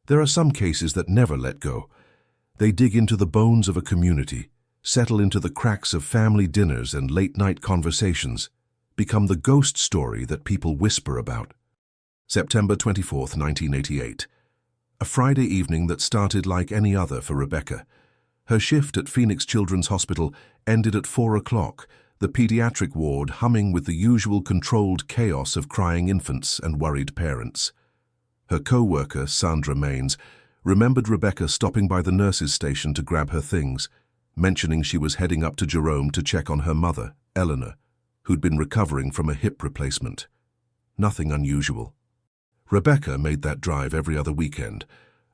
There are some cases that never let go. They dig into the bones of a community, settle into the cracks of family dinners and late-night conversations, become the ghost story that people whisper about. September 24th, 1988. A Friday evening that started like any other for Rebecca. Her shift at Phoenix Children's Hospital ended at 4 o'clock, the pediatric ward humming with the usual controlled chaos of crying infants and worried parents. Her co-worker, Sandra Maines, remembered Rebecca stopping by the nurse's station to grab her things, mentioning she was heading up to Jerome to check on her mother, Eleanor, who'd been recovering from a hip replacement. Nothing unusual. Rebecca made that drive every other weekend,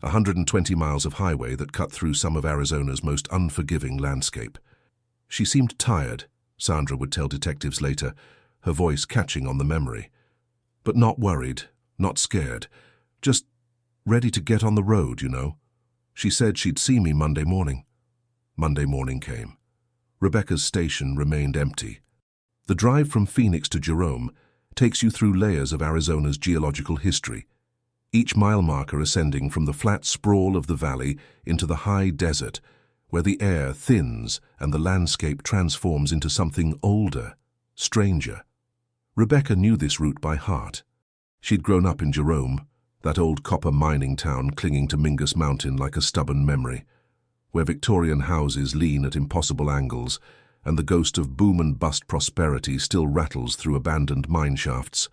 120 miles of highway that cut through some of Arizona's most unforgiving landscape. She seemed tired, Sandra would tell detectives later, her voice catching on the memory. But not worried, not scared, just ready to get on the road, you know. She said she'd see me Monday morning. Monday morning came. Rebecca's station remained empty. The drive from Phoenix to Jerome takes you through layers of Arizona's geological history, each mile marker ascending from the flat sprawl of the valley into the high desert, where the air thins and the landscape transforms into something older, stranger. Rebecca knew this route by heart. She'd grown up in Jerome, that old copper mining town clinging to Mingus Mountain like a stubborn memory, where Victorian houses lean at impossible angles and the ghost of boom-and-bust prosperity still rattles through abandoned mine shafts.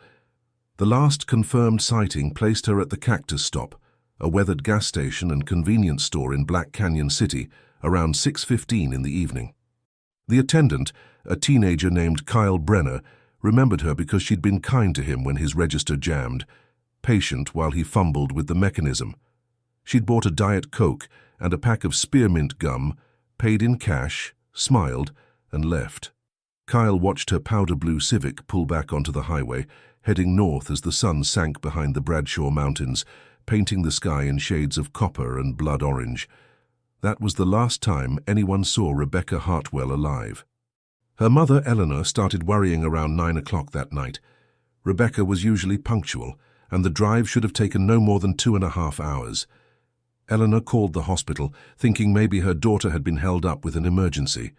The last confirmed sighting placed her at the Cactus Stop, a weathered gas station and convenience store in Black Canyon City, around 6:15 in the evening. The attendant, a teenager named Kyle Brenner, remembered her because she'd been kind to him when his register jammed, patient while he fumbled with the mechanism. She'd bought a Diet Coke and a pack of spearmint gum, paid in cash, smiled, and left. Kyle watched her powder blue Civic pull back onto the highway, heading north as the sun sank behind the Bradshaw Mountains, painting the sky in shades of copper and blood orange. That was the last time anyone saw Rebecca Hartwell alive. Her mother, Eleanor, started worrying around 9 o'clock that night. Rebecca was usually punctual, and the drive should have taken no more than 2.5 hours. Eleanor called the hospital, thinking maybe her daughter had been held up with an emergency.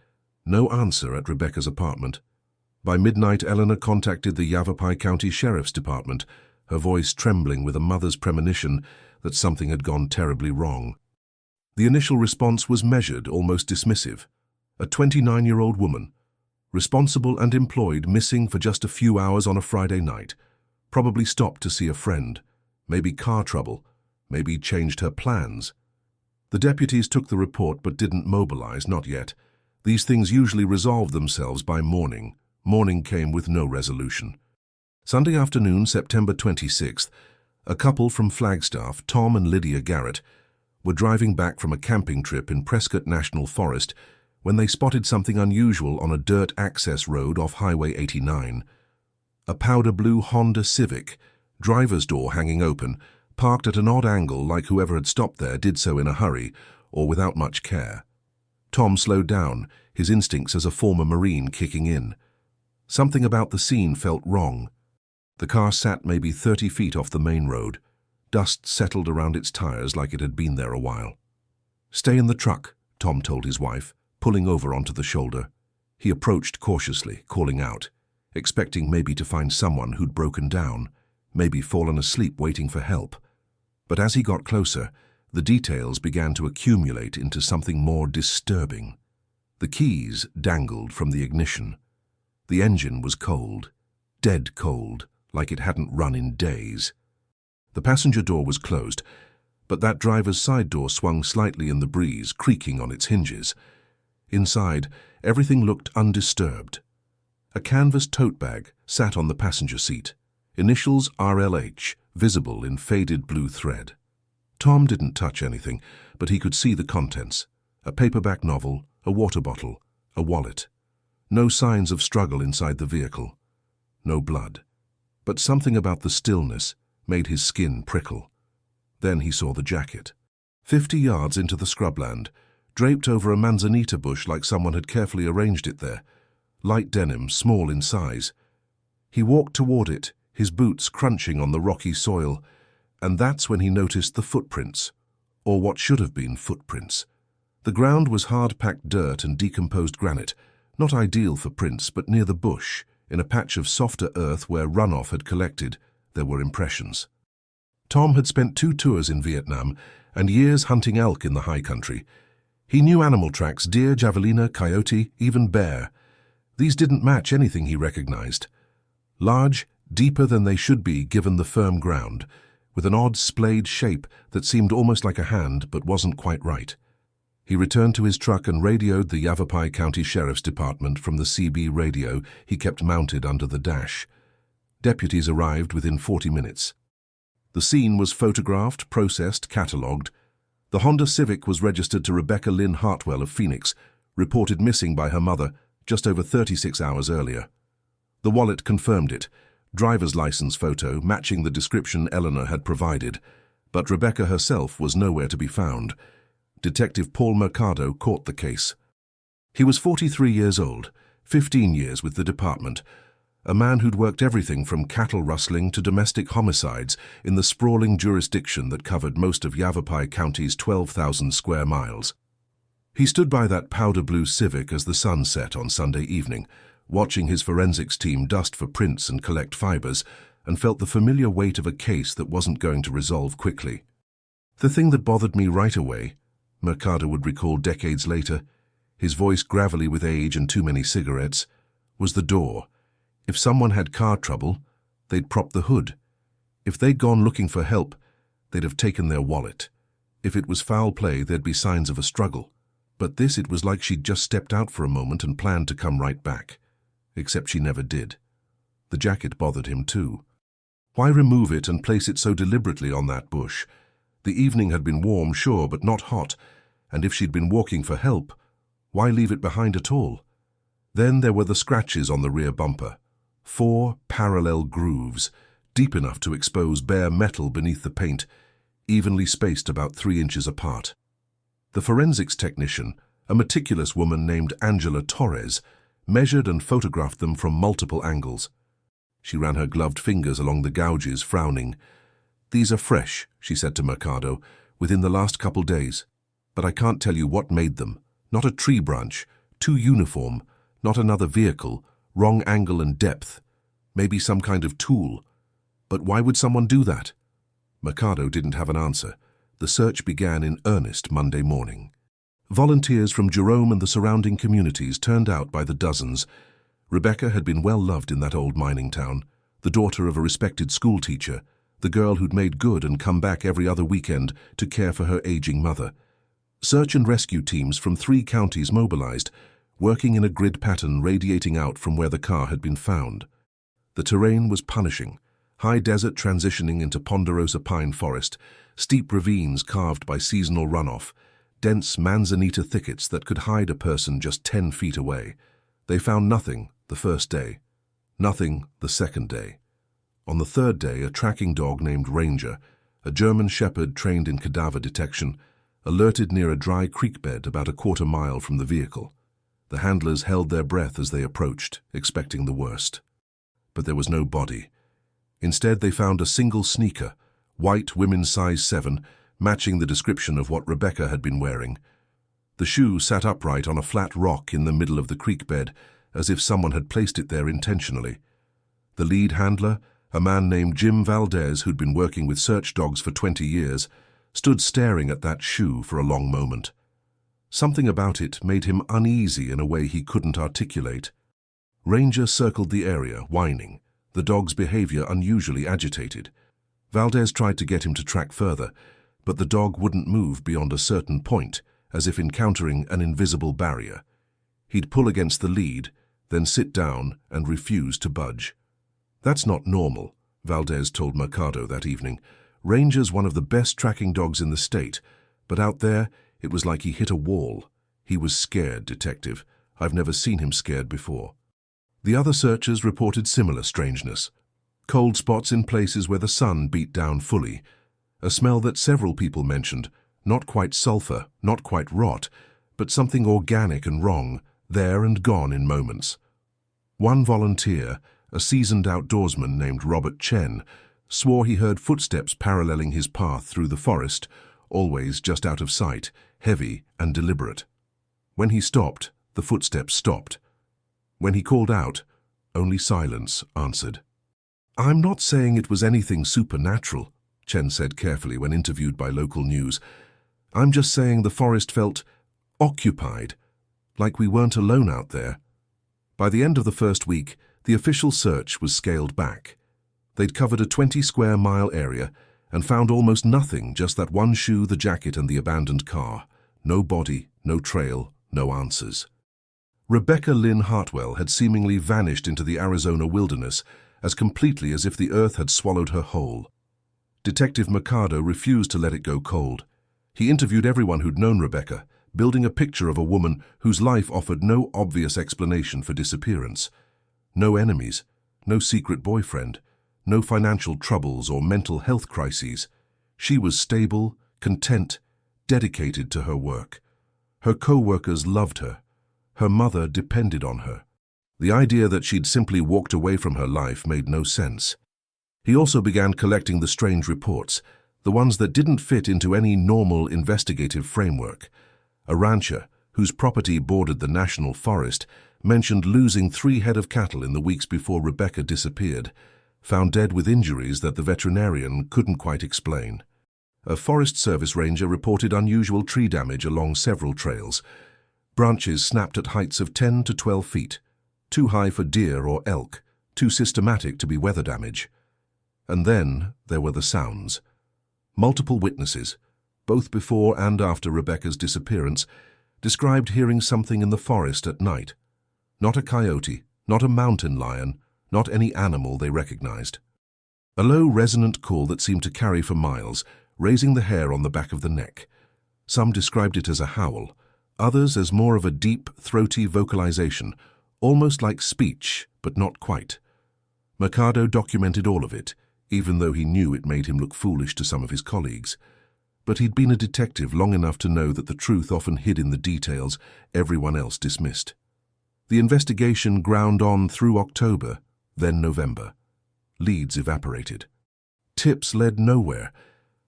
No answer at Rebecca's apartment. By midnight, Eleanor contacted the Yavapai County Sheriff's Department, her voice trembling with a mother's premonition that something had gone terribly wrong. The initial response was measured, almost dismissive. A 29-year-old woman, responsible and employed, missing for just a few hours on a Friday night. Probably stopped to see a friend, maybe car trouble, maybe changed her plans. The deputies took the report but didn't mobilize, not yet. These things usually resolve themselves by morning. Morning came with no resolution. Sunday afternoon, September 26th, a couple from Flagstaff, Tom and Lydia Garrett, were driving back from a camping trip in Prescott National Forest when they spotted something unusual on a dirt access road off Highway 89. A powder blue Honda Civic, driver's door hanging open, parked at an odd angle like whoever had stopped there did so in a hurry or without much care. Tom slowed down, his instincts as a former Marine kicking in. Something about the scene felt wrong. The car sat maybe 30 feet off the main road. Dust settled around its tires like it had been there a while. "Stay in the truck," Tom told his wife, pulling over onto the shoulder. He approached cautiously, calling out, expecting maybe to find someone who'd broken down, maybe fallen asleep waiting for help. But as he got closer, the details began to accumulate into something more disturbing. The keys dangled from the ignition. The engine was cold, dead cold, like it hadn't run in days. The passenger door was closed, but that driver's side door swung slightly in the breeze, creaking on its hinges. Inside, everything looked undisturbed. A canvas tote bag sat on the passenger seat, initials RLH visible in faded blue thread. Tom didn't touch anything, but he could see the contents: a paperback novel, a water bottle, a wallet. No signs of struggle inside the vehicle. No blood. But something about the stillness made his skin prickle. Then he saw the jacket. 50 yards into the scrubland, draped over a manzanita bush like someone had carefully arranged it there. Light denim, small in size. He walked toward it, his boots crunching on the rocky soil. And that's when he noticed the footprints, or what should have been footprints. The ground was hard-packed dirt and decomposed granite, not ideal for prints, but near the bush, in a patch of softer earth where runoff had collected, there were impressions. Tom had spent 2 tours in Vietnam and years hunting elk in the high country. He knew animal tracks: deer, javelina, coyote, even bear. These didn't match anything he recognized. Large, deeper than they should be given the firm ground, with an odd splayed shape that seemed almost like a hand but wasn't quite right. He returned to his truck and radioed the Yavapai County Sheriff's Department from the CB radio he kept mounted under the dash. Deputies arrived within 40 minutes. The scene was photographed, processed, catalogued. The Honda Civic was registered to Rebecca Lynn Hartwell of Phoenix, reported missing by her mother just over 36 hours earlier. The wallet confirmed it, driver's license photo matching the description Eleanor had provided, but Rebecca herself was nowhere to be found. Detective Paul Mercado caught the case. He was 43 years old, 15 years with the department, a man who'd worked everything from cattle rustling to domestic homicides in the sprawling jurisdiction that covered most of Yavapai County's 12,000 square miles. He stood by that powder blue Civic as the sun set on Sunday evening, watching his forensics team dust for prints and collect fibers, and felt the familiar weight of a case that wasn't going to resolve quickly. "The thing that bothered me right away," Mercado would recall decades later, his voice gravelly with age and too many cigarettes, "was the door. If someone had car trouble, they'd prop the hood. If they'd gone looking for help, they'd have taken their wallet. If it was foul play, there'd be signs of a struggle. But this, it was like she'd just stepped out for a moment and planned to come right back. Except she never did." The jacket bothered him too. Why remove it and place it so deliberately on that bush? The evening had been warm, sure, but not hot, and if she'd been walking for help, why leave it behind at all? Then there were the scratches on the rear bumper. 4 parallel grooves, deep enough to expose bare metal beneath the paint, evenly spaced about 3 inches apart. The forensics technician, a meticulous woman named Angela Torres, measured and photographed them from multiple angles. She ran her gloved fingers along the gouges, frowning. "These are fresh," she said to Mercado, "within the last couple days. But I can't tell you what made them. Not a tree branch, too uniform, not another vehicle, wrong angle and depth. Maybe some kind of tool. But why would someone do that?" Mercado didn't have an answer. The search began in earnest Monday morning. Volunteers from Jerome and the surrounding communities turned out by the dozens. Rebecca had been well loved in that old mining town, the daughter of a respected school teacher, the girl who'd made good and come back every other weekend to care for her aging mother. Search and rescue teams from 3 counties mobilized, working in a grid pattern radiating out from where the car had been found. The terrain was punishing, high desert transitioning into ponderosa pine forest, steep ravines carved by seasonal runoff, dense manzanita thickets that could hide a person just 10 feet away. They found nothing the first day, nothing the second day. On the third day, a tracking dog named Ranger, a German shepherd trained in cadaver detection, alerted near a dry creek bed about a quarter mile from the vehicle. The handlers held their breath as they approached, expecting the worst. But there was no body. Instead, they found a single sneaker, white women's size 7, matching the description of what Rebecca had been wearing. The shoe sat upright on a flat rock in the middle of the creek bed, as if someone had placed it there intentionally. The lead handler, a man named Jim Valdez, who'd been working with search dogs for 20 years, stood staring at that shoe for a long moment. Something about it made him uneasy in a way he couldn't articulate. Ranger circled the area, whining, the dog's behavior unusually agitated. Valdez tried to get him to track further, but the dog wouldn't move beyond a certain point, as if encountering an invisible barrier. He'd pull against the lead, then sit down and refuse to budge. "That's not normal," Valdez told Mercado that evening. "Ranger's one of the best tracking dogs in the state, but out there, it was like he hit a wall. He was scared, Detective. I've never seen him scared before." The other searchers reported similar strangeness. Cold spots in places where the sun beat down fully. A smell that several people mentioned, not quite sulfur, not quite rot, but something organic and wrong, there and gone in moments. One volunteer, a seasoned outdoorsman named Robert Chen, swore he heard footsteps paralleling his path through the forest, always just out of sight, heavy and deliberate. When he stopped, the footsteps stopped. When he called out, only silence answered. "I'm not saying it was anything supernatural," Chen said carefully when interviewed by local news. "I'm just saying the forest felt occupied, like we weren't alone out there." By the end of the first week, the official search was scaled back. They'd covered a 20-square-mile area and found almost nothing, just that one shoe, the jacket, and the abandoned car. No body, no trail, no answers. Rebecca Lynn Hartwell had seemingly vanished into the Arizona wilderness as completely as if the earth had swallowed her whole. Detective Mercado refused to let it go cold. He interviewed everyone who'd known Rebecca, building a picture of a woman whose life offered no obvious explanation for disappearance. No enemies, no secret boyfriend, no financial troubles or mental health crises. She was stable, content, dedicated to her work. Her co-workers loved her. Her mother depended on her. The idea that she'd simply walked away from her life made no sense. He also began collecting the strange reports, the ones that didn't fit into any normal investigative framework. A rancher, whose property bordered the national forest, mentioned losing 3 head of cattle in the weeks before Rebecca disappeared, found dead with injuries that the veterinarian couldn't quite explain. A Forest Service ranger reported unusual tree damage along several trails. Branches snapped at heights of 10 to 12 feet, too high for deer or elk, too systematic to be weather damage. And then there were the sounds. Multiple witnesses, both before and after Rebecca's disappearance, described hearing something in the forest at night. Not a coyote, not a mountain lion, not any animal they recognized. A low, resonant call that seemed to carry for miles, raising the hair on the back of the neck. Some described it as a howl, others as more of a deep, throaty vocalization, almost like speech, but not quite. Mercado documented all of it, even though he knew it made him look foolish to some of his colleagues. But he'd been a detective long enough to know that the truth often hid in the details everyone else dismissed. The investigation ground on through October, then November. Leads evaporated. Tips led nowhere.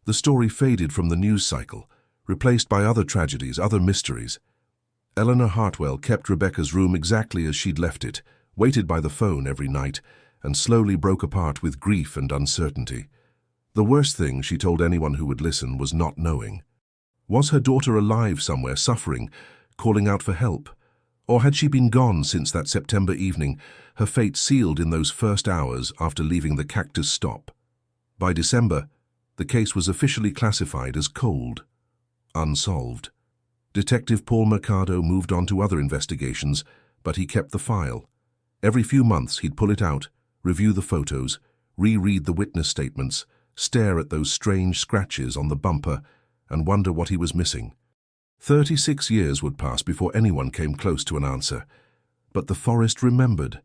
The story faded from the news cycle, replaced by other tragedies, other mysteries. Eleanor Hartwell kept Rebecca's room exactly as she'd left it, waited by the phone every night, and slowly broke apart with grief and uncertainty. The worst thing, she told anyone who would listen, was not knowing. Was her daughter alive somewhere, suffering, calling out for help? Or had she been gone since that September evening, her fate sealed in those first hours after leaving the cactus stop? By December, the case was officially classified as cold, unsolved. Detective Paul Mercado moved on to other investigations, but he kept the file. Every few months he'd pull it out, review the photos, reread the witness statements, stare at those strange scratches on the bumper, and wonder what he was missing. 36 years would pass before anyone came close to an answer. But the forest remembered,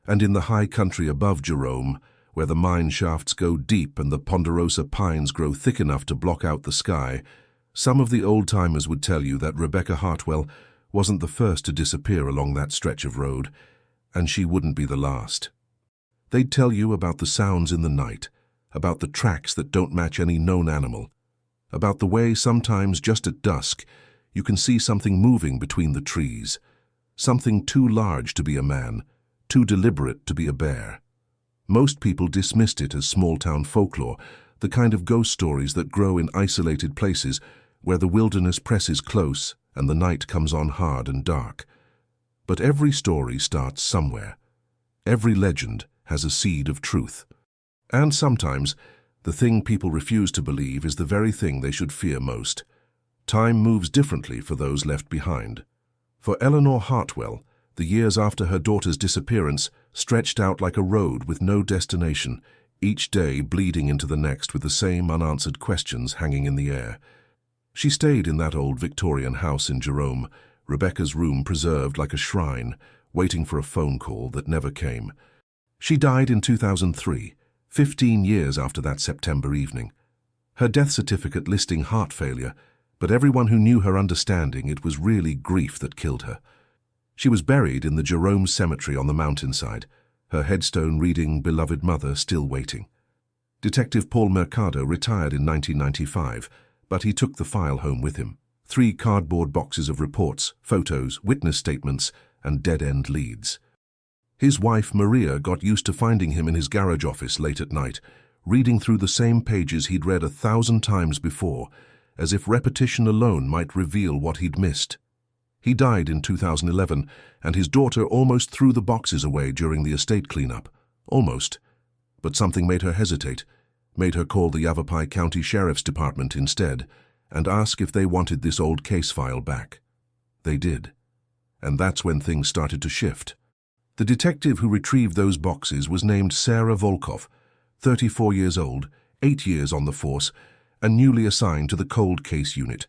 and in the high country above Jerome, where the mine shafts go deep and the ponderosa pines grow thick enough to block out the sky, some of the old-timers would tell you that Rebecca Hartwell wasn't the first to disappear along that stretch of road, and she wouldn't be the last. They'd tell you about the sounds in the night, about the tracks that don't match any known animal, about the way sometimes just at dusk you can see something moving between the trees, something too large to be a man, too deliberate to be a bear. Most people dismissed it as small-town folklore, the kind of ghost stories that grow in isolated places where the wilderness presses close and the night comes on hard and dark. But every story starts somewhere. Every legend has a seed of truth. And sometimes, the thing people refuse to believe is the very thing they should fear most. Time moves differently for those left behind. For Eleanor Hartwell, the years after her daughter's disappearance stretched out like a road with no destination, each day bleeding into the next with the same unanswered questions hanging in the air. She stayed in that old Victorian house in Jerome, Rebecca's room preserved like a shrine, waiting for a phone call that never came. She died in 2003, 15 years after that September evening. Her death certificate listing heart failure, but everyone who knew her understanding it was really grief that killed her. She was buried in the Jerome Cemetery on the mountainside, her headstone reading "Beloved Mother, still waiting." Detective Paul Mercado retired in 1995, but he took the file home with him. 3 cardboard boxes of reports, photos, witness statements, and dead-end leads. His wife, Maria, got used to finding him in his garage office late at night, reading through the same pages he'd read 1,000 times before, as if repetition alone might reveal what he'd missed. He died in 2011, and his daughter almost threw the boxes away during the estate cleanup. Almost. But something made her hesitate, made her call the Yavapai County Sheriff's Department instead, and ask if they wanted this old case file back. They did. And that's when things started to shift. The detective who retrieved those boxes was named Sarah Volkov, 34 years old, 8 years on the force, and newly assigned to the Cold Case Unit,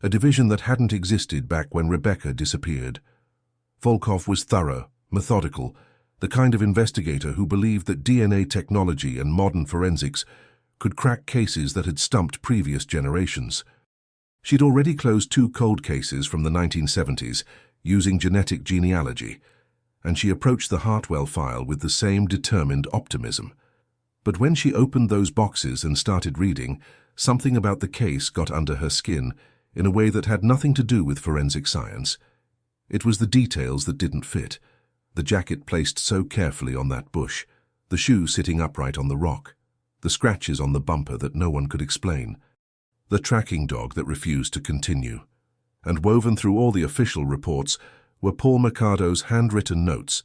a division that hadn't existed back when Rebecca disappeared. Volkov was thorough, methodical, the kind of investigator who believed that DNA technology and modern forensics could crack cases that had stumped previous generations. She'd already closed 2 cold cases from the 1970s using genetic genealogy, and she approached the Hartwell file with the same determined optimism. But when she opened those boxes and started reading, something about the case got under her skin in a way that had nothing to do with forensic science. It was the details that didn't fit. The jacket placed so carefully on that bush, the shoe sitting upright on the rock, the scratches on the bumper that no one could explain, the tracking dog that refused to continue. And woven through all the official reports were Paul Mercado's handwritten notes,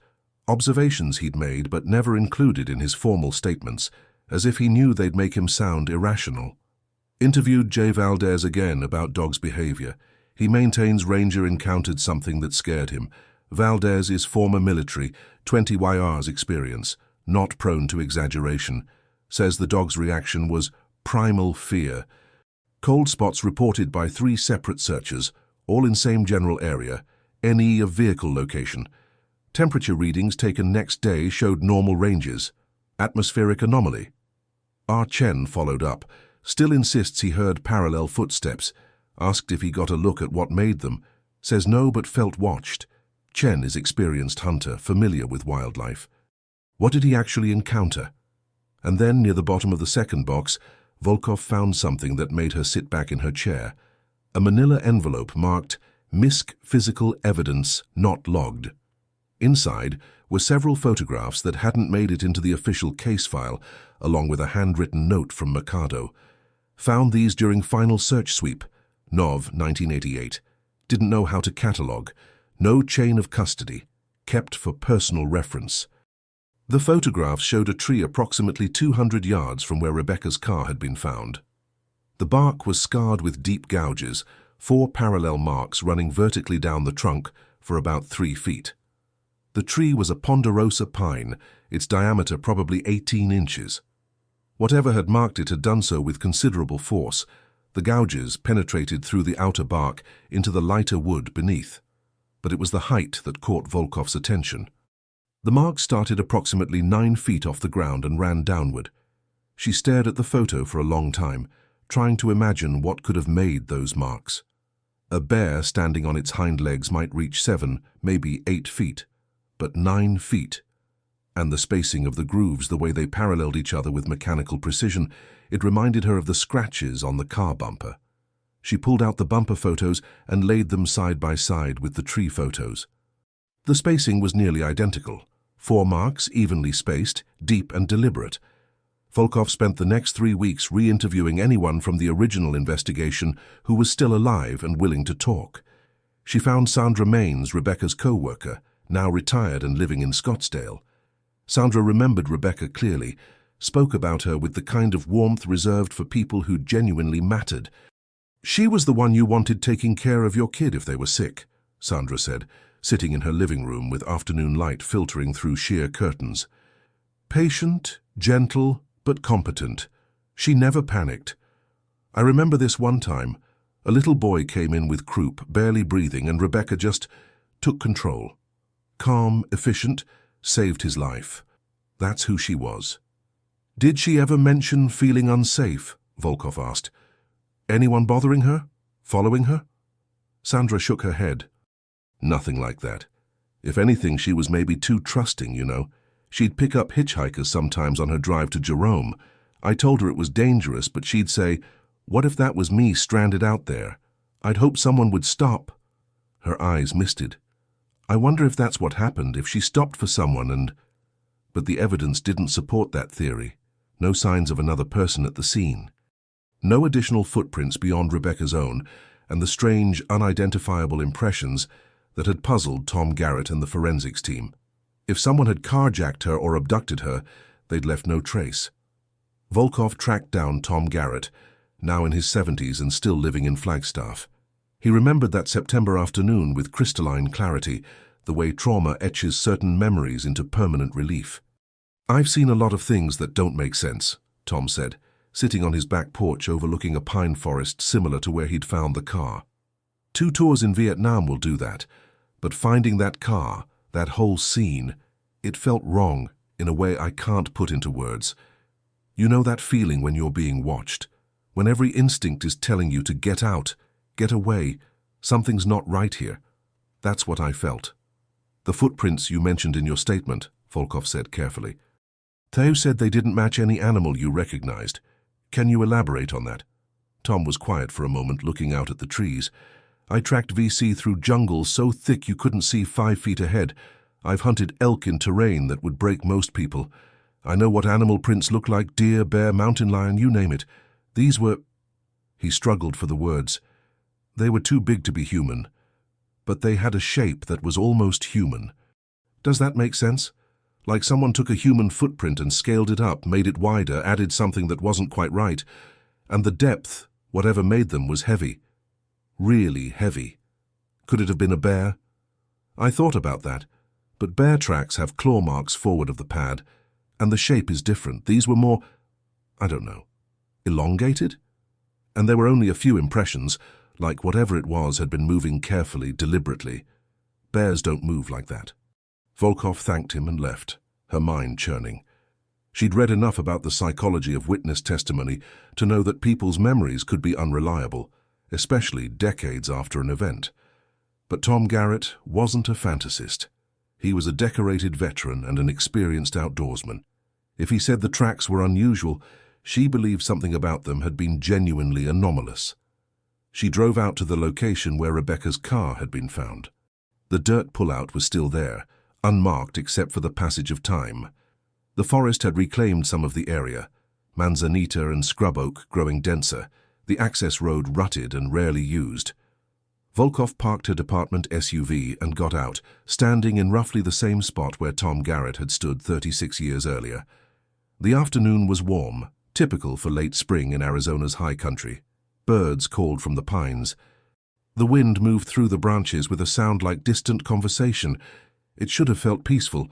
observations he'd made but never included in his formal statements, as if he knew they'd make him sound irrational. Interviewed Jay Valdez again about dog's behavior. He maintains Ranger encountered something that scared him. Valdez is former military, 20 YR's experience, not prone to exaggeration. Says the dog's reaction was primal fear. Cold spots reported by 3 separate searchers, all in same general area, NE of vehicle location. Temperature readings taken next day showed normal ranges. Atmospheric anomaly. R. Chen followed up, still insists he heard parallel footsteps, asked if he got a look at what made them, says no but felt watched. Chen is experienced hunter, familiar with wildlife. What did he actually encounter? And then, near the bottom of the second box, Volkov found something that made her sit back in her chair. A manila envelope marked MISC Physical Evidence Not Logged. Inside were several photographs that hadn't made it into the official case file, along with a handwritten note from Mercado. Found these during final search sweep. Nov, 1988. Didn't know how to catalogue. No chain of custody. Kept for personal reference. The photographs showed a tree approximately 200 yards from where Rebecca's car had been found. The bark was scarred with deep gouges, 4 parallel marks running vertically down the trunk for about 3 feet. The tree was a ponderosa pine, its diameter probably 18 inches. Whatever had marked it had done so with considerable force. The gouges penetrated through the outer bark into the lighter wood beneath. But it was the height that caught Volkov's attention. The mark started approximately 9 feet off the ground and ran downward. She stared at the photo for a long time, trying to imagine what could have made those marks. A bear standing on its hind legs might reach 7, maybe 8 feet, but 9 feet. And the spacing of the grooves, the way they paralleled each other with mechanical precision, it reminded her of the scratches on the car bumper. She pulled out the bumper photos and laid them side by side with the tree photos. The spacing was nearly identical. 4 marks, evenly spaced, deep and deliberate. Volkov spent the next 3 weeks re-interviewing anyone from the original investigation who was still alive and willing to talk. She found Sandra Maines, Rebecca's co-worker, now retired and living in Scottsdale. Sandra remembered Rebecca clearly, spoke about her with the kind of warmth reserved for people who genuinely mattered. "She was the one you wanted taking care of your kid if they were sick," Sandra said, sitting in her living room with afternoon light filtering through sheer curtains. "Patient, gentle, but competent. She never panicked. I remember this one time. A little boy came in with croup, barely breathing, and Rebecca just took control. Calm, efficient, saved his life. That's who she was." "Did she ever mention feeling unsafe?" Volkov asked. "Anyone bothering her? Following her?" Sandra shook her head. "Nothing like that. If anything, she was maybe too trusting, you know. She'd pick up hitchhikers sometimes on her drive to Jerome. I told her it was dangerous, but she'd say, "What if that was me stranded out there? I'd hope someone would stop." Her eyes misted. "I wonder if that's what happened, if she stopped for someone and—" But the evidence didn't support that theory. No signs of another person at the scene. No additional footprints beyond Rebecca's own, and the strange, unidentifiable impressions that had puzzled Tom Garrett and the forensics team. If someone had carjacked her or abducted her, they'd left no trace. Volkov tracked down Tom Garrett, now in his 70s and still living in Flagstaff. He remembered that September afternoon with crystalline clarity, the way trauma etches certain memories into permanent relief. "I've seen a lot of things that don't make sense," Tom said, sitting on his back porch overlooking a pine forest similar to where he'd found the car. 2 tours in Vietnam will do that, but finding that car, that whole scene, it felt wrong in a way I can't put into words. You know that feeling when you're being watched, when every instinct is telling you to get out, get away, something's not right here. That's what I felt. "The footprints you mentioned in your statement," Volkov said carefully. "Theo said they didn't match any animal you recognized. Can you elaborate on that?" Tom was quiet for a moment, looking out at the trees. "I tracked VC through jungle so thick you couldn't see 5 feet ahead. I've hunted elk in terrain that would break most people. I know what animal prints look like: deer, bear, mountain lion, you name it. These were—" He struggled for the words. "They were too big to be human, but they had a shape that was almost human. Does that make sense? Like someone took a human footprint and scaled it up, made it wider, added something that wasn't quite right. And the depth, whatever made them, was heavy. Really heavy. Could it have been a bear? I thought about that, but bear tracks have claw marks forward of the pad, and the shape is different. These were more, I don't know, elongated? And there were only a few impressions, like whatever it was had been moving carefully, deliberately. Bears don't move like that." Volkov thanked him and left, her mind churning. She'd read enough about the psychology of witness testimony to know that people's memories could be unreliable, especially decades after an event. But Tom Garrett wasn't a fantasist. He was a decorated veteran and an experienced outdoorsman. If he said the tracks were unusual, she believed something about them had been genuinely anomalous. She drove out to the location where Rebecca's car had been found. The dirt pullout was still there, unmarked except for the passage of time. The forest had reclaimed some of the area, manzanita and scrub oak growing denser, the access road rutted and rarely used. Volkov parked her department SUV and got out, standing in roughly the same spot where Tom Garrett had stood 36 years earlier. The afternoon was warm, typical for late spring in Arizona's high country. Birds called from the pines. The wind moved through the branches with a sound like distant conversation. It should have felt peaceful,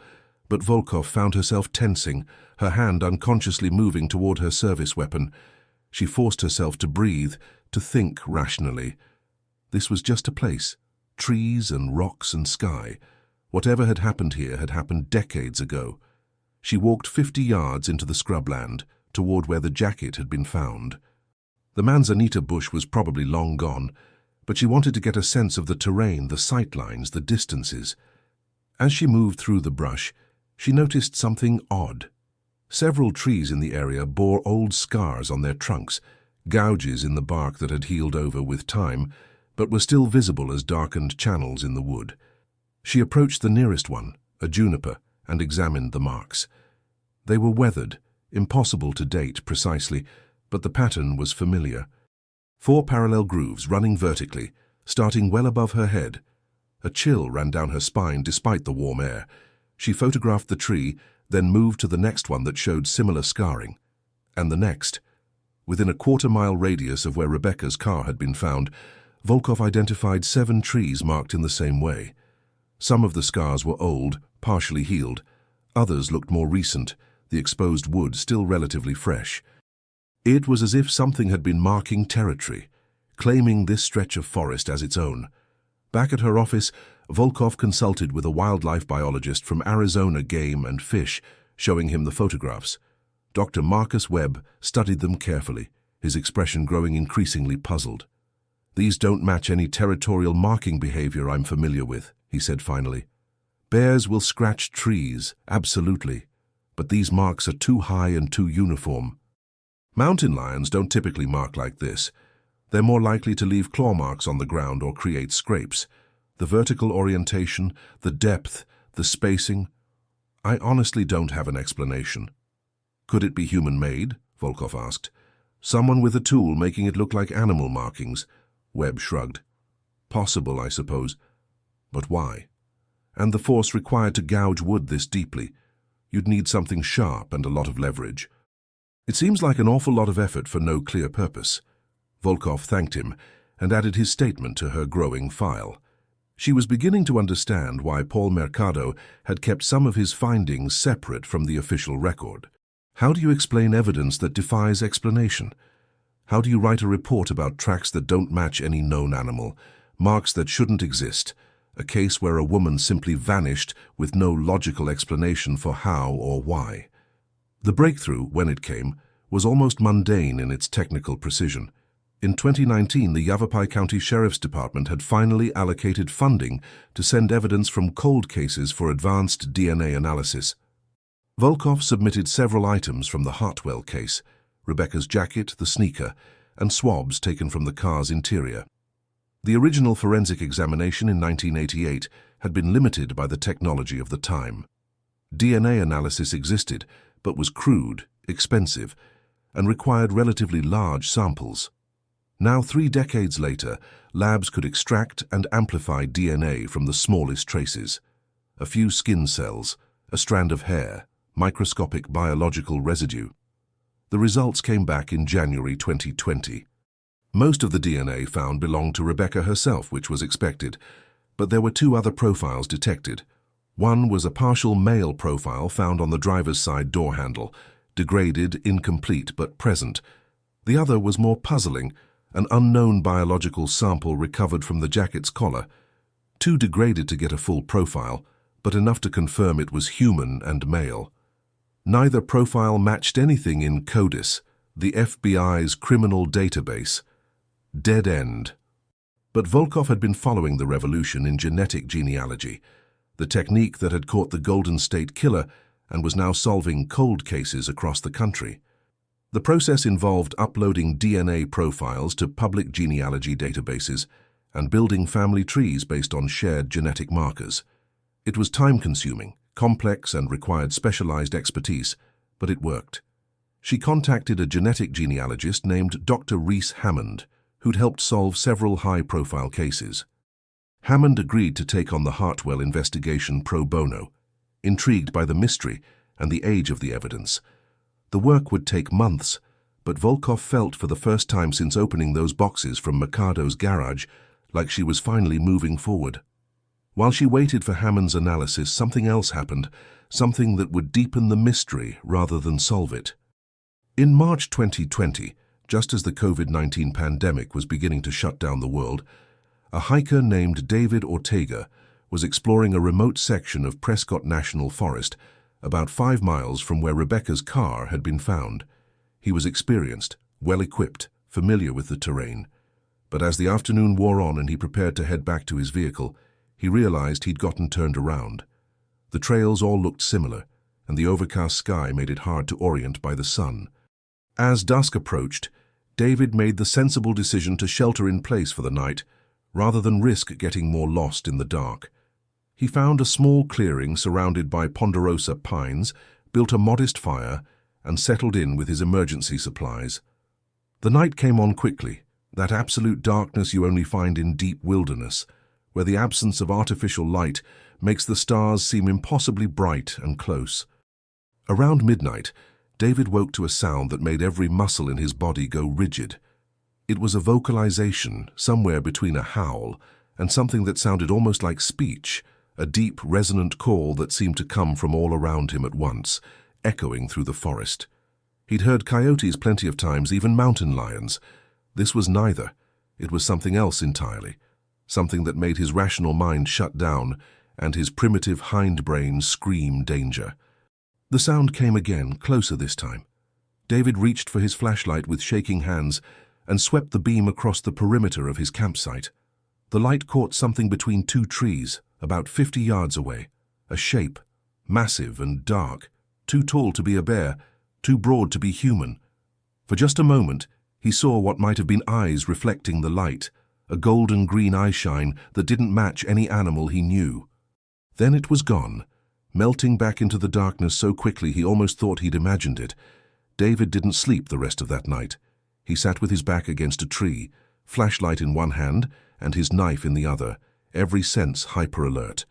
but Volkov found herself tensing, her hand unconsciously moving toward her service weapon. She forced herself to breathe, to think rationally. This was just a place. Trees and rocks and sky. Whatever had happened here had happened decades ago. She walked 50 yards into the scrubland, toward where the jacket had been found. The manzanita bush was probably long gone, but she wanted to get a sense of the terrain, the sightlines, the distances. As she moved through the brush, she noticed something odd. Several trees in the area bore old scars on their trunks, gouges in the bark that had healed over with time, but were still visible as darkened channels in the wood. She approached the nearest one, a juniper, and examined the marks. They were weathered, impossible to date precisely, but the pattern was familiar. 4 parallel grooves running vertically, starting well above her head. A chill ran down her spine despite the warm air. She photographed the tree, then moved to the next one that showed similar scarring. And the next. Within a quarter-mile radius of where Rebecca's car had been found, Volkov identified 7 trees marked in the same way. Some of the scars were old, partially healed. Others looked more recent, the exposed wood still relatively fresh. It was as if something had been marking territory, claiming this stretch of forest as its own. Back at her office, Volkov consulted with a wildlife biologist from Arizona Game and Fish, showing him the photographs. Dr. Marcus Webb studied them carefully, his expression growing increasingly puzzled. "These don't match any territorial marking behavior I'm familiar with," he said finally. "Bears will scratch trees, absolutely, but these marks are too high and too uniform. Mountain lions don't typically mark like this. They're more likely to leave claw marks on the ground or create scrapes. The vertical orientation, the depth, the spacing. I honestly don't have an explanation. Could it be human-made? Volkov asked. Someone with a tool making it look like animal markings. Webb shrugged. Possible, I suppose. But why? And the force required to gouge wood this deeply. You'd need something sharp and a lot of leverage. It seems like an awful lot of effort for no clear purpose. Volkov thanked him and added his statement to her growing file. She was beginning to understand why Paul Mercado had kept some of his findings separate from the official record. How do you explain evidence that defies explanation? How do you write a report about tracks that don't match any known animal, marks that shouldn't exist, a case where a woman simply vanished with no logical explanation for how or why? The breakthrough, when it came, was almost mundane in its technical precision. In 2019, the Yavapai County Sheriff's Department had finally allocated funding to send evidence from cold cases for advanced DNA analysis. Volkov submitted several items from the Hartwell case: Rebecca's jacket, the sneaker, and swabs taken from the car's interior. The original forensic examination in 1988 had been limited by the technology of the time. DNA analysis existed, but was crude, expensive, and required relatively large samples. Now, 3 decades later, labs could extract and amplify DNA from the smallest traces. A few skin cells, a strand of hair, microscopic biological residue. The results came back in January 2020. Most of the DNA found belonged to Rebecca herself, which was expected, but there were 2 other profiles detected. One was a partial male profile found on the driver's side door handle, degraded, incomplete, but present. The other was more puzzling, an unknown biological sample recovered from the jacket's collar. Too degraded to get a full profile, but enough to confirm it was human and male. Neither profile matched anything in CODIS, the FBI's criminal database. Dead end. But Volkov had been following the revolution in genetic genealogy, the technique that had caught the Golden State Killer and was now solving cold cases across the country. The process involved uploading DNA profiles to public genealogy databases and building family trees based on shared genetic markers. It was time-consuming, complex, and required specialized expertise, but it worked. She contacted a genetic genealogist named Dr. Reese Hammond, who'd helped solve several high-profile cases. Hammond agreed to take on the Hartwell investigation pro bono, intrigued by the mystery and the age of the evidence. The work would take months, but Volkov felt for the first time since opening those boxes from Mercado's garage like she was finally moving forward. While she waited for Hammond's analysis, something else happened, something that would deepen the mystery rather than solve it. In March 2020, just as the COVID-19 pandemic was beginning to shut down the world, a hiker named David Ortega was exploring a remote section of Prescott National Forest, about 5 miles from where Rebecca's car had been found. He was experienced, well-equipped, familiar with the terrain. But as the afternoon wore on and he prepared to head back to his vehicle, he realized he'd gotten turned around. The trails all looked similar, and the overcast sky made it hard to orient by the sun. As dusk approached, David made the sensible decision to shelter in place for the night, rather than risk getting more lost in the dark. He found a small clearing surrounded by ponderosa pines, built a modest fire, and settled in with his emergency supplies. The night came on quickly, that absolute darkness you only find in deep wilderness, where the absence of artificial light makes the stars seem impossibly bright and close. Around midnight, David woke to a sound that made every muscle in his body go rigid. It was a vocalization, somewhere between a howl and something that sounded almost like speech, a deep, resonant call that seemed to come from all around him at once, echoing through the forest. He'd heard coyotes plenty of times, even mountain lions. This was neither. It was something else entirely, something that made his rational mind shut down and his primitive hindbrain scream danger. The sound came again, closer this time. David reached for his flashlight with shaking hands and swept the beam across the perimeter of his campsite. The light caught something between 2 trees, about 50 yards away, a shape, massive and dark, too tall to be a bear, too broad to be human. For just a moment, he saw what might have been eyes reflecting the light, a golden-green eyeshine that didn't match any animal he knew. Then it was gone, melting back into the darkness so quickly he almost thought he'd imagined it. David didn't sleep the rest of that night. He sat with his back against a tree, flashlight in one hand and his knife in the other, every sense hyper-alert.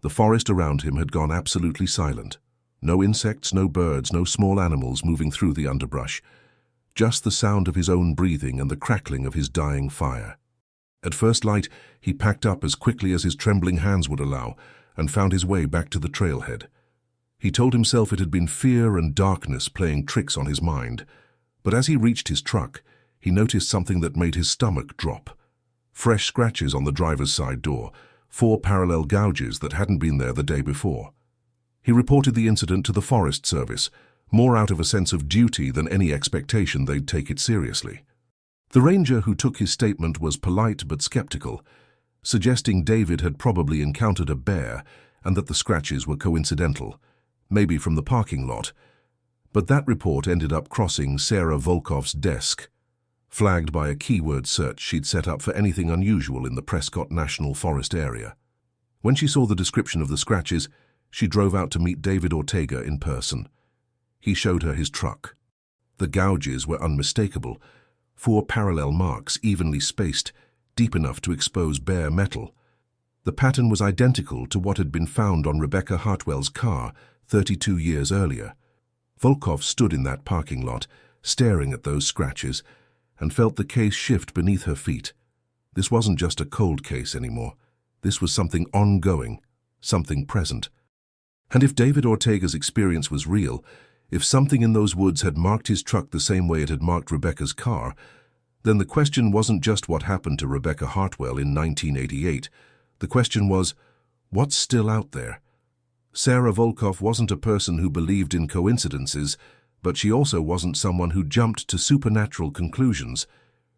The forest around him had gone absolutely silent. No insects, no birds, no small animals moving through the underbrush. Just the sound of his own breathing and the crackling of his dying fire. At first light, he packed up as quickly as his trembling hands would allow and found his way back to the trailhead. He told himself it had been fear and darkness playing tricks on his mind, but as he reached his truck, he noticed something that made his stomach drop. Fresh scratches on the driver's side door, 4 parallel gouges that hadn't been there the day before. He reported the incident to the Forest Service, more out of a sense of duty than any expectation they'd take it seriously. The ranger who took his statement was polite but skeptical, suggesting David had probably encountered a bear and that the scratches were coincidental, maybe from the parking lot. But that report ended up crossing Sarah Volkov's desk, flagged by a keyword search she'd set up for anything unusual in the Prescott National Forest area. When she saw the description of the scratches, she drove out to meet David Ortega in person. He showed her his truck. The gouges were unmistakable, 4 parallel marks evenly spaced, deep enough to expose bare metal. The pattern was identical to what had been found on Rebecca Hartwell's car 32 years earlier. Volkov stood in that parking lot, staring at those scratches, and felt the case shift beneath her feet. This wasn't just a cold case anymore. This was something ongoing, something present. And if David Ortega's experience was real, if something in those woods had marked his truck the same way it had marked Rebecca's car, then the question wasn't just what happened to Rebecca Hartwell in 1988. The question was, what's still out there? Sarah Volkov wasn't a person who believed in coincidences, but she also wasn't someone who jumped to supernatural conclusions.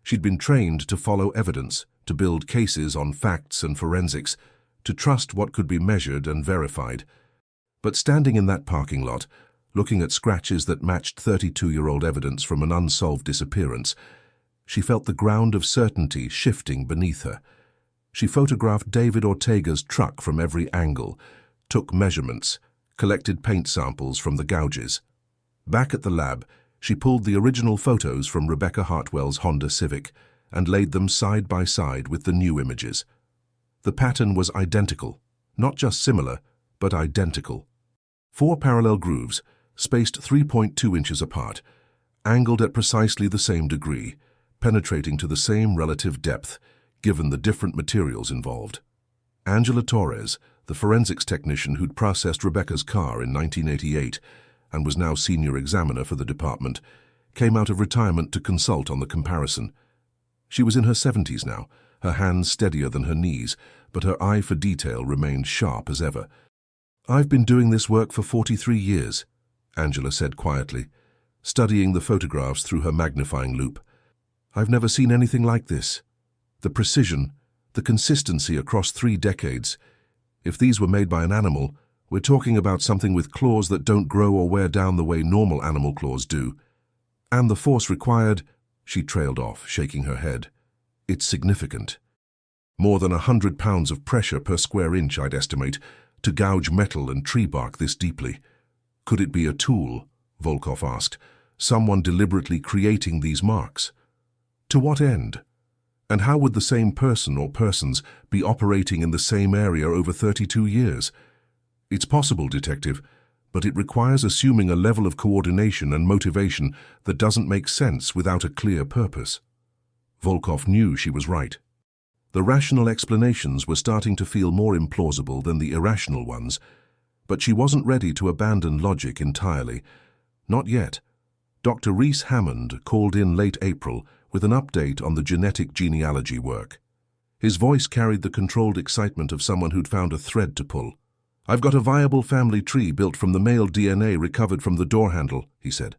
She'd been trained to follow evidence, to build cases on facts and forensics, to trust what could be measured and verified. But standing in that parking lot, looking at scratches that matched 32-year-old evidence from an unsolved disappearance, she felt the ground of certainty shifting beneath her. She photographed David Ortega's truck from every angle, took measurements, collected paint samples from the gouges. Back at the lab, she pulled the original photos from Rebecca Hartwell's Honda Civic and laid them side by side with the new images. The pattern was identical, not just similar, but identical. 4 parallel grooves, spaced 3.2 inches apart, angled at precisely the same degree, penetrating to the same relative depth, given the different materials involved. Angela Torres, the forensics technician who'd processed Rebecca's car in 1988 and was now senior examiner for the department, came out of retirement to consult on the comparison. She was in her 70s now, her hands steadier than her knees, but her eye for detail remained sharp as ever. "I've been doing this work for 43 years, Angela said quietly, studying the photographs through her magnifying loupe. "I've never seen anything like this. The precision, the consistency across 3 decades. If these were made by an animal, we're talking about something with claws that don't grow or wear down the way normal animal claws do. And the force required," she trailed off, shaking her head. "It's significant. More than 100 pounds of pressure per square inch, I'd estimate, to gouge metal and tree bark this deeply. Could it be a tool?" Volkov asked. "Someone deliberately creating these marks? To what end? And how would the same person or persons be operating in the same area over 32 years? It's possible, Detective, but it requires assuming a level of coordination and motivation that doesn't make sense without a clear purpose." Volkov knew she was right. The rational explanations were starting to feel more implausible than the irrational ones, but she wasn't ready to abandon logic entirely. Not yet. Dr. Rhys Hammond called in late April with an update on the genetic genealogy work. His voice carried the controlled excitement of someone who'd found a thread to pull. "I've got a viable family tree built from the male DNA recovered from the door handle," he said.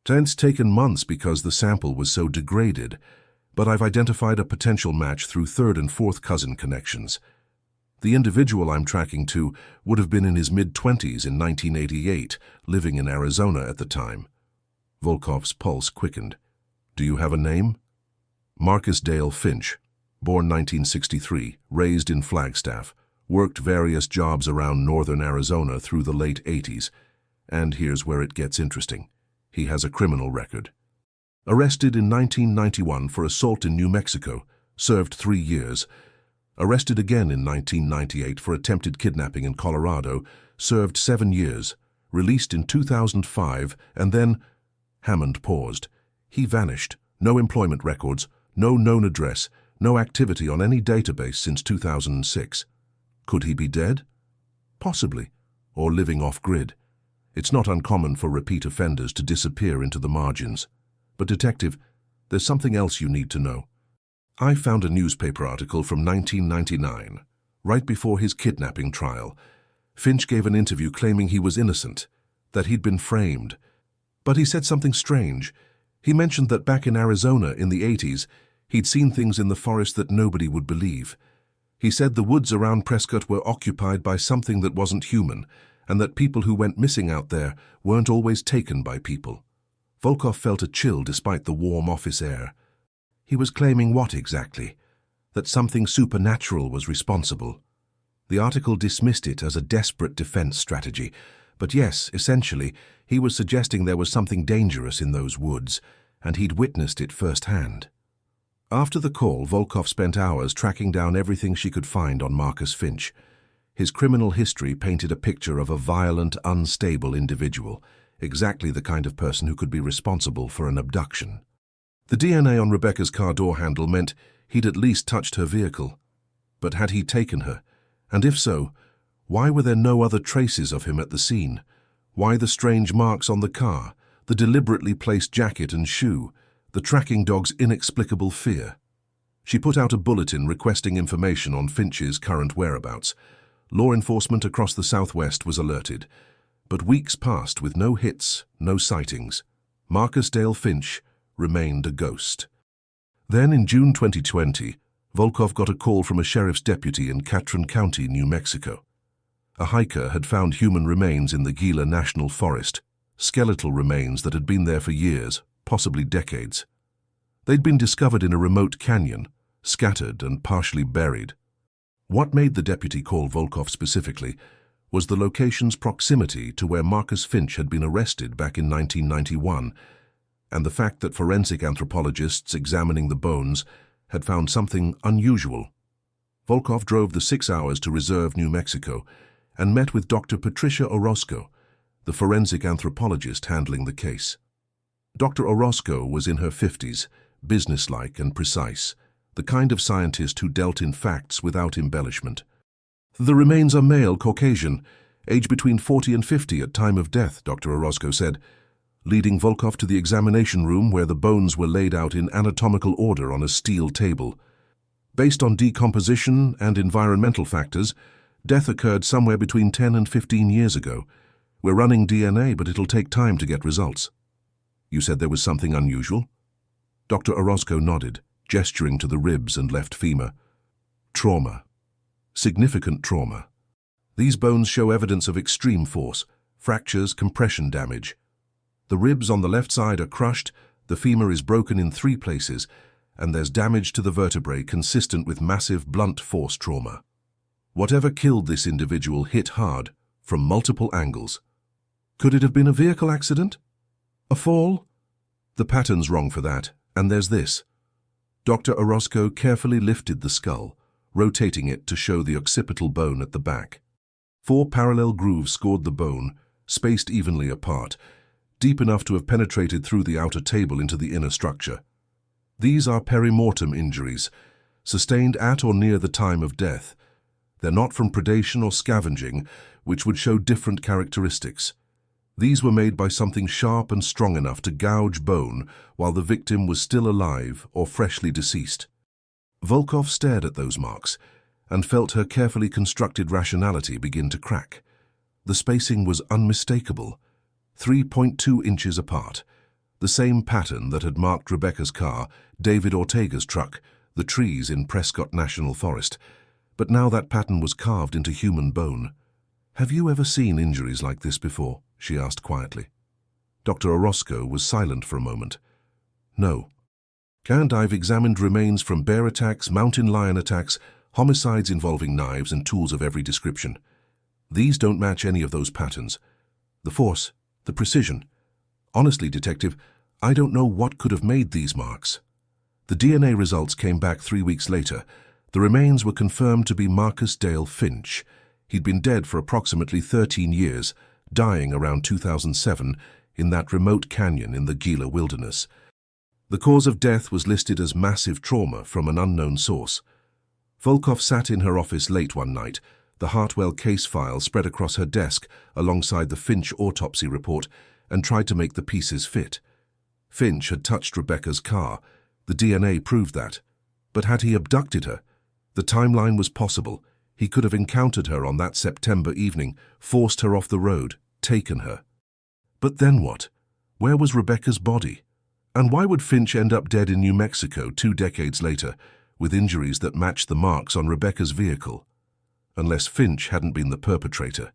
"It's taken months because the sample was so degraded, but I've identified a potential match through 3rd and 4th cousin connections. The individual I'm tracking to would have been in his mid-20s in 1988, living in Arizona at the time." Volkov's pulse quickened. "Do you have a name?" Marcus Dale Finch, born 1963, raised in Flagstaff, worked various jobs around northern Arizona through the late 80s. And here's where it gets interesting. He has a criminal record. Arrested in 1991 for assault in New Mexico, served 3 years. Arrested again in 1998 for attempted kidnapping in Colorado, served 7 years. Released in 2005, and then... Hammond paused. He vanished. No employment records, no known address, no activity on any database since 2006. Could he be dead? Possibly, or living off-grid. It's not uncommon for repeat offenders to disappear into the margins. But Detective, there's something else you need to know. I found a newspaper article from 1999, right before his kidnapping trial. Finch gave an interview claiming he was innocent, that he'd been framed. But he said something strange. He mentioned that back in Arizona in the 80s, he'd seen things in the forest that nobody would believe. He said the woods around Prescott were occupied by something that wasn't human, and that people who went missing out there weren't always taken by people. Volkov felt a chill despite the warm office air. He was claiming what exactly? That something supernatural was responsible. The article dismissed it as a desperate defense strategy, but yes, essentially, he was suggesting there was something dangerous in those woods, and he'd witnessed it firsthand. After the call, Volkov spent hours tracking down everything she could find on Marcus Finch. His criminal history painted a picture of a violent, unstable individual, exactly the kind of person who could be responsible for an abduction. The DNA on Rebecca's car door handle meant he'd at least touched her vehicle. But had he taken her? And if so, why were there no other traces of him at the scene? Why the strange marks on the car, the deliberately placed jacket and shoe, the tracking dog's inexplicable fear? She put out a bulletin requesting information on Finch's current whereabouts. Law enforcement across the Southwest was alerted. But weeks passed with no hits, no sightings. Marcus Dale Finch remained a ghost. Then in June 2020, Volkov got a call from a sheriff's deputy in Catron County, New Mexico. A hiker had found human remains in the Gila National Forest, skeletal remains that had been there for years, possibly decades. They'd been discovered in a remote canyon, scattered and partially buried. What made the deputy call Volkov specifically was the location's proximity to where Marcus Finch had been arrested back in 1991, and the fact that forensic anthropologists examining the bones had found something unusual. Volkov drove the 6 hours to Reserve, New Mexico, and met with Dr. Patricia Orozco, the forensic anthropologist handling the case. Dr. Orozco was in her 50s, businesslike and precise, the kind of scientist who dealt in facts without embellishment. "The remains are male, Caucasian, age between 40 and 50 at time of death," Dr. Orozco said, leading Volkov to the examination room where the bones were laid out in anatomical order on a steel table. Based on decomposition and environmental factors, death occurred somewhere between 10 and 15 years ago. We're running DNA, but it'll take time to get results. You said there was something unusual? Dr. Orozco nodded, gesturing to the ribs and left femur. Trauma. Significant trauma. These bones show evidence of extreme force, fractures, compression damage. The ribs on the left side are crushed, the femur is broken in 3 places, and there's damage to the vertebrae consistent with massive blunt force trauma. Whatever killed this individual hit hard, from multiple angles. Could it have been a vehicle accident? A fall? The pattern's wrong for that, and there's this. Dr. Orozco carefully lifted the skull, rotating it to show the occipital bone at the back. 4 parallel grooves scored the bone, spaced evenly apart, deep enough to have penetrated through the outer table into the inner structure. These are perimortem injuries, sustained at or near the time of death. They're not from predation or scavenging, which would show different characteristics. These were made by something sharp and strong enough to gouge bone while the victim was still alive or freshly deceased. Volkov stared at those marks and felt her carefully constructed rationality begin to crack. The spacing was unmistakable, 3.2 inches apart, the same pattern that had marked Rebecca's car, David Ortega's truck, the trees in Prescott National Forest. But now that pattern was carved into human bone. "Have you ever seen injuries like this before?" she asked quietly. Dr. Orozco was silent for a moment. No. And I've examined remains from bear attacks, mountain lion attacks, homicides involving knives and tools of every description. These don't match any of those patterns. The force, the precision. Honestly, Detective, I don't know what could have made these marks. The DNA results came back 3 weeks later. The remains were confirmed to be Marcus Dale Finch. He'd been dead for approximately 13 years, dying around 2007 in that remote canyon in the Gila wilderness. The cause of death was listed as massive trauma from an unknown source. Volkov sat in her office late one night, the Hartwell case file spread across her desk alongside the Finch autopsy report, and tried to make the pieces fit. Finch had touched Rebecca's car. The DNA proved that. But had he abducted her? The timeline was possible. He could have encountered her on that September evening, forced her off the road, taken her. But then what? Where was Rebecca's body? And why would Finch end up dead in New Mexico 2 decades later, with injuries that matched the marks on Rebecca's vehicle? Unless Finch hadn't been the perpetrator.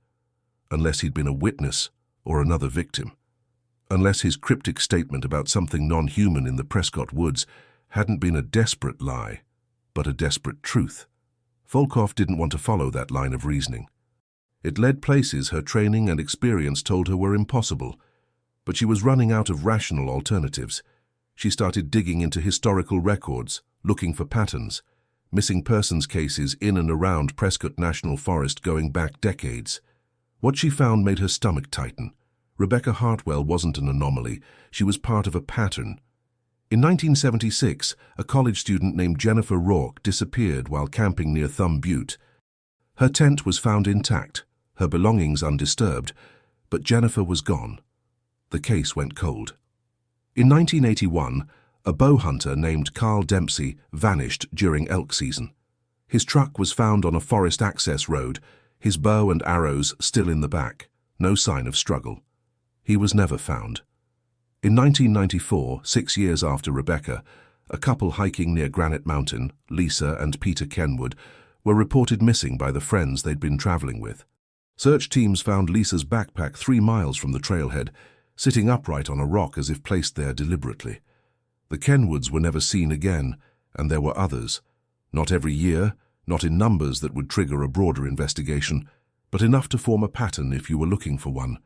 Unless he'd been a witness or another victim. Unless his cryptic statement about something non-human in the Prescott woods hadn't been a desperate lie, but a desperate truth. Volkov didn't want to follow that line of reasoning. It led places her training and experience told her were impossible, but she was running out of rational alternatives. She started digging into historical records, looking for patterns, missing persons cases in and around Prescott National Forest going back decades. What she found made her stomach tighten. Rebecca Hartwell wasn't an anomaly, she was part of a pattern. In 1976, a college student named Jennifer Rourke disappeared while camping near Thumb Butte. Her tent was found intact, her belongings undisturbed, but Jennifer was gone. The case went cold. In 1981, a bow hunter named Carl Dempsey vanished during elk season. His truck was found on a forest access road, his bow and arrows still in the back, no sign of struggle. He was never found. In 1994, 6 years after Rebecca, a couple hiking near Granite Mountain, Lisa and Peter Kenwood, were reported missing by the friends they'd been traveling with. Search teams found Lisa's backpack 3 miles from the trailhead, sitting upright on a rock as if placed there deliberately. The Kenwoods were never seen again, and there were others. Not every year, not in numbers that would trigger a broader investigation, but enough to form a pattern if you were looking for one.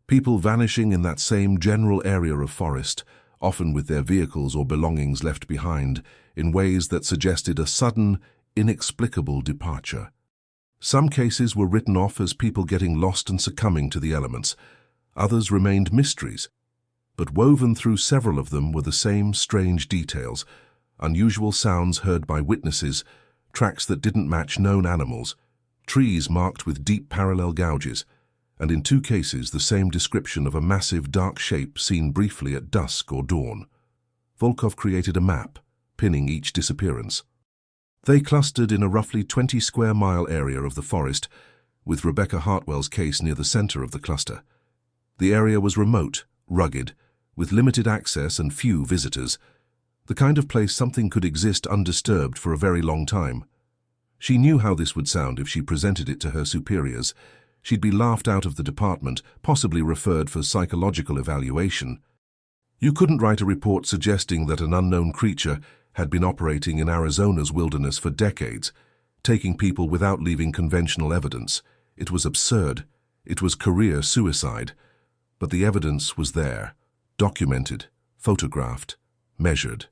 People vanishing in that same general area of forest, often with their vehicles or belongings left behind, in ways that suggested a sudden, inexplicable departure. Some cases were written off as people getting lost and succumbing to the elements. Others remained mysteries. But woven through several of them were the same strange details, unusual sounds heard by witnesses, tracks that didn't match known animals, trees marked with deep parallel gouges, and in 2 cases the same description of a massive dark shape seen briefly at dusk or dawn. Volkov created a map, pinning each disappearance. They clustered in a roughly 20-square-mile area of the forest, with Rebecca Hartwell's case near the center of the cluster. The area was remote, rugged, with limited access and few visitors, the kind of place something could exist undisturbed for a very long time. She knew how this would sound if she presented it to her superiors. She'd be laughed out of the department, possibly referred for psychological evaluation. You couldn't write a report suggesting that an unknown creature had been operating in Arizona's wilderness for decades, taking people without leaving conventional evidence. It was absurd. It was career suicide. But the evidence was there, documented, photographed, measured.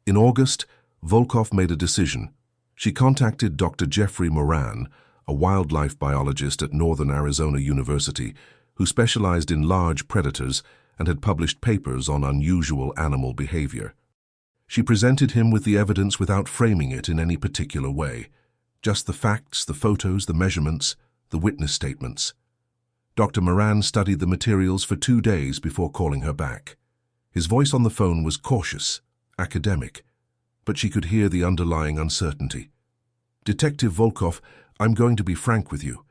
In August, Volkov made a decision. She contacted Dr. Jeffrey Moran, a wildlife biologist at Northern Arizona University, who specialized in large predators and had published papers on unusual animal behavior. She presented him with the evidence without framing it in any particular way. Just the facts, the photos, the measurements, the witness statements. Dr. Moran studied the materials for 2 days before calling her back. His voice on the phone was cautious, academic, but she could hear the underlying uncertainty. Detective Volkov, I'm going to be frank with you.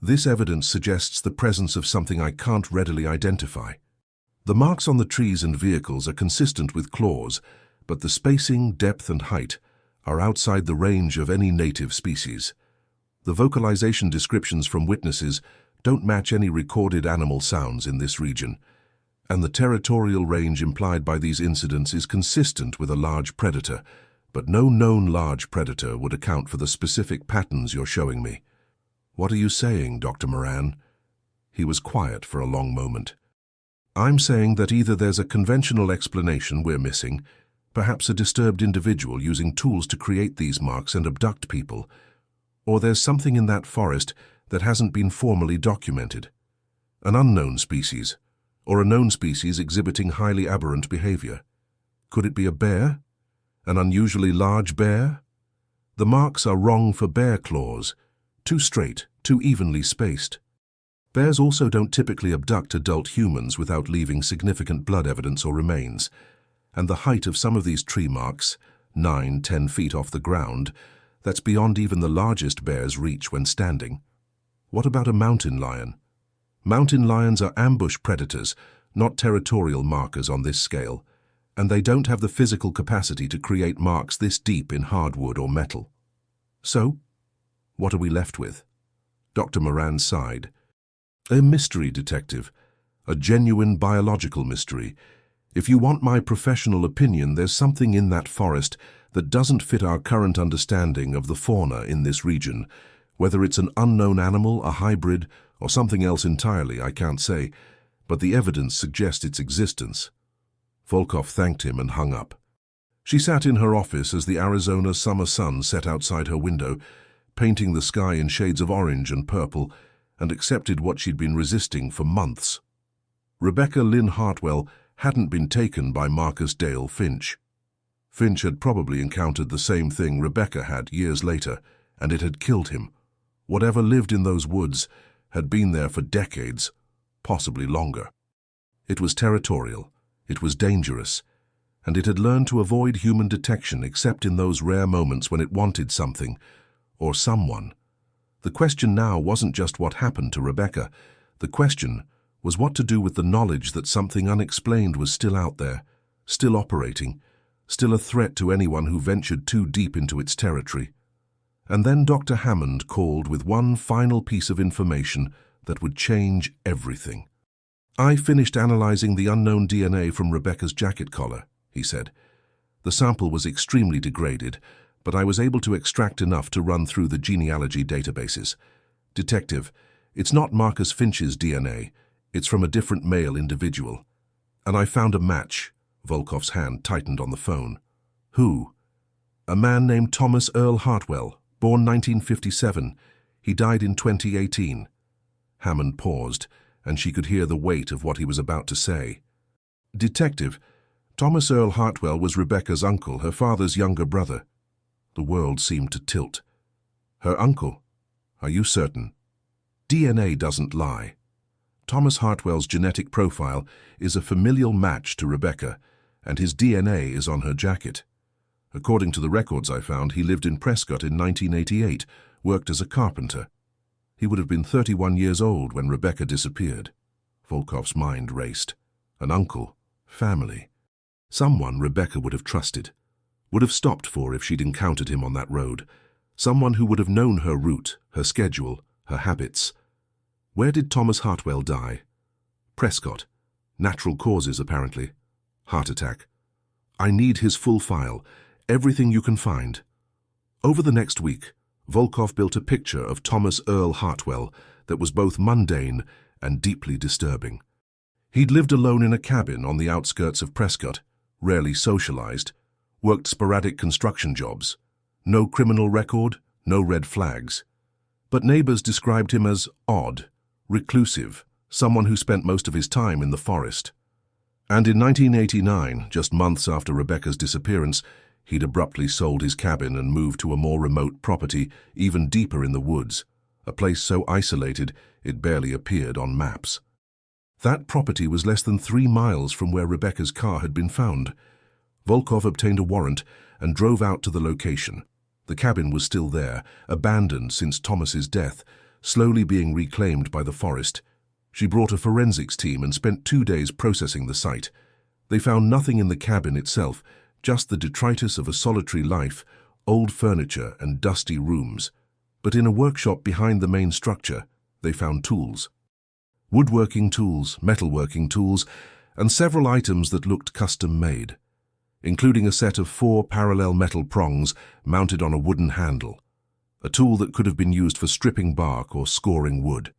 This evidence suggests the presence of something I can't readily identify. The marks on the trees and vehicles are consistent with claws, but the spacing, depth, and height are outside the range of any native species. The vocalization descriptions from witnesses don't match any recorded animal sounds in this region. And the territorial range implied by these incidents is consistent with a large predator, but no known large predator would account for the specific patterns you're showing me. What are you saying, Dr. Moran? He was quiet for a long moment. I'm saying that either there's a conventional explanation we're missing, perhaps a disturbed individual using tools to create these marks and abduct people, or there's something in that forest that hasn't been formally documented. An unknown species, or a known species exhibiting highly aberrant behavior. Could it be a bear? An unusually large bear? The marks are wrong for bear claws, too straight, too evenly spaced. Bears also don't typically abduct adult humans without leaving significant blood evidence or remains, and the height of some of these tree marks, 9–10 feet off the ground, that's beyond even the largest bear's reach when standing. What about a mountain lion? Mountain lions are ambush predators, not territorial markers on this scale, and they don't have the physical capacity to create marks this deep in hardwood or metal. So, what are we left with? Dr. Moran sighed. A mystery, detective. A genuine biological mystery. If you want my professional opinion, there's something in that forest that doesn't fit our current understanding of the fauna in this region. Whether it's an unknown animal, a hybrid, or something else entirely, I can't say, but the evidence suggests its existence. Volkov thanked him and hung up. She sat in her office as the Arizona summer sun set outside her window, painting the sky in shades of orange and purple, and accepted what she'd been resisting for months. Rebecca Lynn Hartwell hadn't been taken by Marcus Dale Finch. Finch had probably encountered the same thing Rebecca had years later, and it had killed him. Whatever lived in those woods had been there for decades, possibly longer. It was territorial, it was dangerous, and it had learned to avoid human detection except in those rare moments when it wanted something, or someone. The question now wasn't just what happened to Rebecca. The question was what to do with the knowledge that something unexplained was still out there, still operating, still a threat to anyone who ventured too deep into its territory. And then Dr. Hammond called with one final piece of information that would change everything. I finished analyzing the unknown DNA from Rebecca's jacket collar, he said. The sample was extremely degraded, but I was able to extract enough to run through the genealogy databases. Detective, it's not Marcus Finch's DNA. It's from a different male individual. And I found a match. Volkov's hand tightened on the phone. Who? A man named Thomas Earl Hartwell, born 1957. He died in 2018. Hammond paused, and she could hear the weight of what he was about to say. Detective, Thomas Earl Hartwell was Rebecca's uncle, her father's younger brother. The world seemed to tilt. Her uncle? Are you certain? DNA doesn't lie. Thomas Hartwell's genetic profile is a familial match to Rebecca, and his DNA is on her jacket. According to the records I found, he lived in Prescott in 1988, worked as a carpenter. He would have been 31 years old when Rebecca disappeared. Volkov's mind raced. An uncle, family. Someone Rebecca would have trusted, would have stopped for if she'd encountered him on that road. Someone who would have known her route, her schedule, her habits. Where did Thomas Hartwell die? Prescott. Natural causes, apparently. Heart attack. I need his full file, everything you can find. Over the next week, Volkov built a picture of Thomas Earl Hartwell that was both mundane and deeply disturbing. He'd lived alone in a cabin on the outskirts of Prescott, rarely socialized, worked sporadic construction jobs. No criminal record, no red flags. But neighbors described him as odd, reclusive, someone who spent most of his time in the forest. And in 1989, just months after Rebecca's disappearance, he'd abruptly sold his cabin and moved to a more remote property, even deeper in the woods, a place so isolated it barely appeared on maps. That property was less than 3 miles from where Rebecca's car had been found. Volkov obtained a warrant and drove out to the location. The cabin was still there, abandoned since Thomas's death, slowly being reclaimed by the forest. She brought a forensics team and spent 2 days processing the site. They found nothing in the cabin itself, just the detritus of a solitary life, old furniture and dusty rooms. But in a workshop behind the main structure, they found tools. Woodworking tools, metalworking tools, and several items that looked custom-made, including a set of 4 parallel metal prongs mounted on a wooden handle, a tool that could have been used for stripping bark or scoring wood.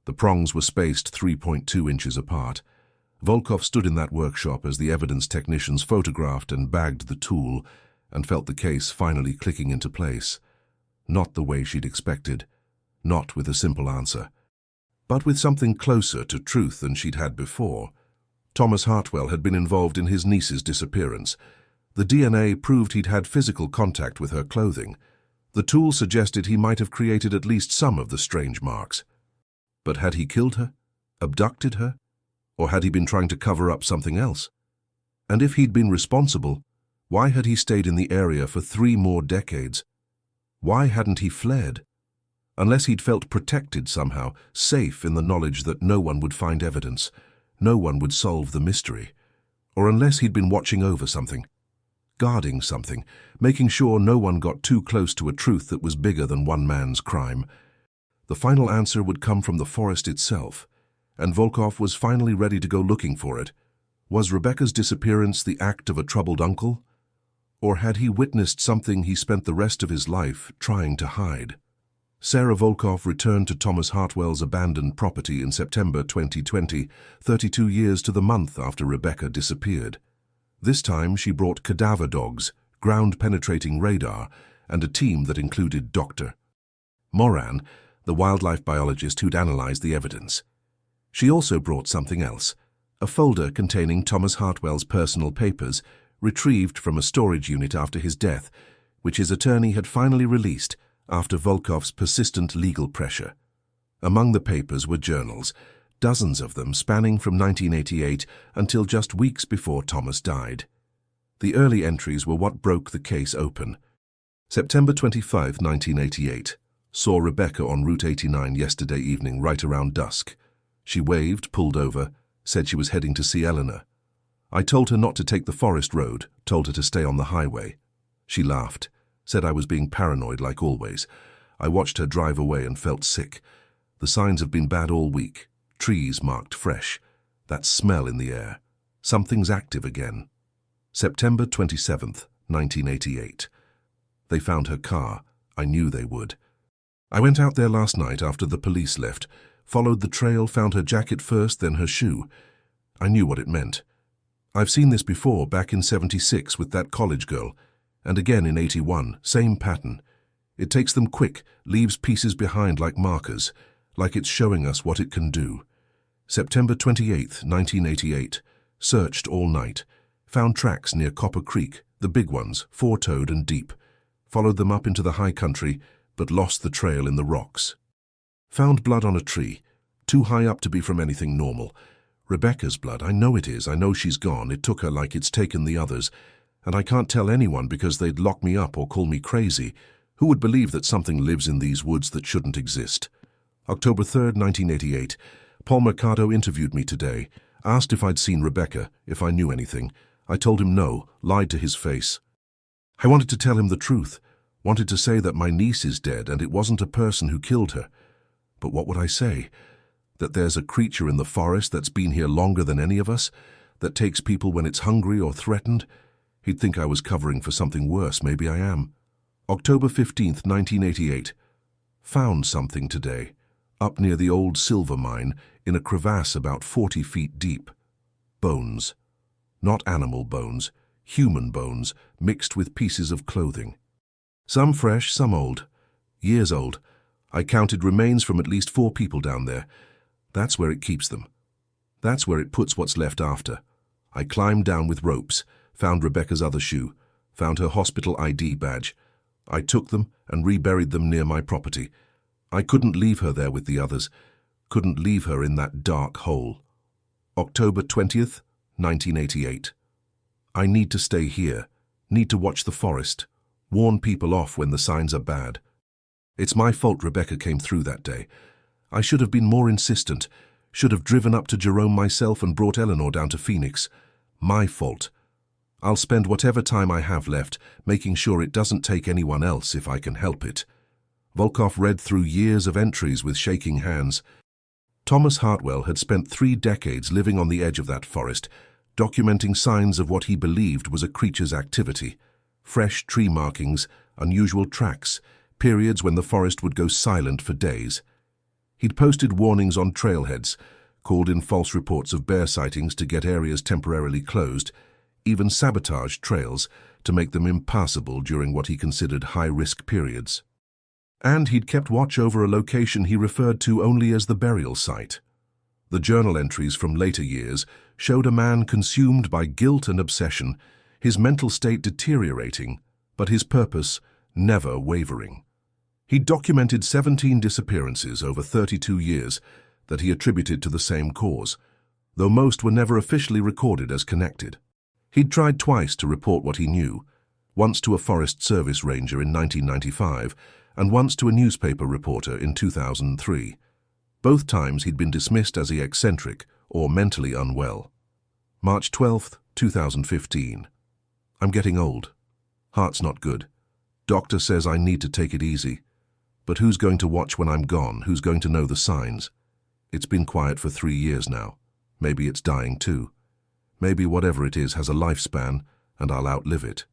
The prongs were spaced 3.2 inches apart. Volkov stood in that workshop as the evidence technicians photographed and bagged the tool and felt the case finally clicking into place. Not the way she'd expected, not with a simple answer, but with something closer to truth than she'd had before. Thomas Hartwell had been involved in his niece's disappearance. The DNA proved he'd had physical contact with her clothing. The tool suggested he might have created at least some of the strange marks. But had he killed her? Abducted her? Or had he been trying to cover up something else? And if he'd been responsible, why had he stayed in the area for 3 more decades? Why hadn't he fled? Unless he'd felt protected somehow, safe in the knowledge that no one would find evidence, no one would solve the mystery. Or unless he'd been watching over something, guarding something, making sure no one got too close to a truth that was bigger than one man's crime. The final answer would come from the forest itself, and Volkov was finally ready to go looking for it. Was Rebecca's disappearance the act of a troubled uncle? Or had he witnessed something he spent the rest of his life trying to hide? Sarah Volkov returned to Thomas Hartwell's abandoned property in September 2020, 32 years to the month after Rebecca disappeared. This time she brought cadaver dogs, ground-penetrating radar, and a team that included Dr. Moran, the wildlife biologist who'd analyzed the evidence. She also brought something else, a folder containing Thomas Hartwell's personal papers, retrieved from a storage unit after his death, which his attorney had finally released after Volkov's persistent legal pressure. Among the papers were journals, dozens of them spanning from 1988 until just weeks before Thomas died. The early entries were what broke the case open. September 25, 1988. Saw Rebecca on Route 89 yesterday evening right around dusk. She waved, pulled over, said she was heading to see Eleanor. I told her not to take the forest road, told her to stay on the highway. She laughed, said I was being paranoid like always. I watched her drive away and felt sick. The signs have been bad all week. Trees marked fresh. That smell in the air. Something's active again. September 27th, 1988. They found her car. I knew they would. I went out there last night after the police left, followed the trail, found her jacket first, then her shoe. I knew what it meant. I've seen this before, back in '76 with that college girl, and again in '81, same pattern. It takes them quick, leaves pieces behind like markers, like it's showing us what it can do. September 28th, 1988. Searched all night. Found tracks near Copper Creek, the big ones, 4-toed and deep. Followed them up into the high country, but lost the trail in the rocks. Found blood on a tree, too high up to be from anything normal. Rebecca's blood, I know it is, I know she's gone. It took her like it's taken the others. And I can't tell anyone because they'd lock me up or call me crazy. Who would believe that something lives in these woods that shouldn't exist? October 3rd, 1988. Paul Mercado interviewed me today. Asked if I'd seen Rebecca, if I knew anything. I told him no, lied to his face. I wanted to tell him the truth. Wanted to say that my niece is dead and it wasn't a person who killed her. But what would I say? That there's a creature in the forest that's been here longer than any of us, that takes people when it's hungry or threatened? He'd think I was covering for something worse. Maybe I am. October 15th, 1988. Found something today, up near the old silver mine, in a crevasse about 40 feet deep. Bones. Not animal bones, human bones, mixed with pieces of clothing. Some fresh, some old. Years old. I counted remains from at least 4 people down there. That's where it keeps them. That's where it puts what's left after. I climbed down with ropes, found Rebecca's other shoe, found her hospital ID badge. I took them and reburied them near my property. I couldn't leave her there with the others. Couldn't leave her in that dark hole. October 20th, 1988. I need to stay here, need to watch the forest, warn people off when the signs are bad. It's my fault Rebecca came through that day. I should have been more insistent, should have driven up to Jerome myself and brought Eleanor down to Phoenix. My fault. I'll spend whatever time I have left making sure it doesn't take anyone else if I can help it. Volkov read through years of entries with shaking hands. Thomas Hartwell had spent 3 decades living on the edge of that forest, documenting signs of what he believed was a creature's activity. Fresh tree markings, unusual tracks, periods when the forest would go silent for days. He'd posted warnings on trailheads, called in false reports of bear sightings to get areas temporarily closed, even sabotaged trails to make them impassable during what he considered high-risk periods. And he'd kept watch over a location he referred to only as the burial site. The journal entries from later years showed a man consumed by guilt and obsession, his mental state deteriorating, but his purpose never wavering. He'd documented 17 disappearances over 32 years that he attributed to the same cause, though most were never officially recorded as connected. He'd tried twice to report what he knew, once to a Forest Service ranger in 1995 and once to a newspaper reporter in 2003. Both times he'd been dismissed as eccentric or mentally unwell. March 12, 2015. I'm getting old. Heart's not good. Doctor says I need to take it easy. But who's going to watch when I'm gone? Who's going to know the signs? It's been quiet for 3 years now. Maybe it's dying too. Maybe whatever it is has a lifespan and I'll outlive it.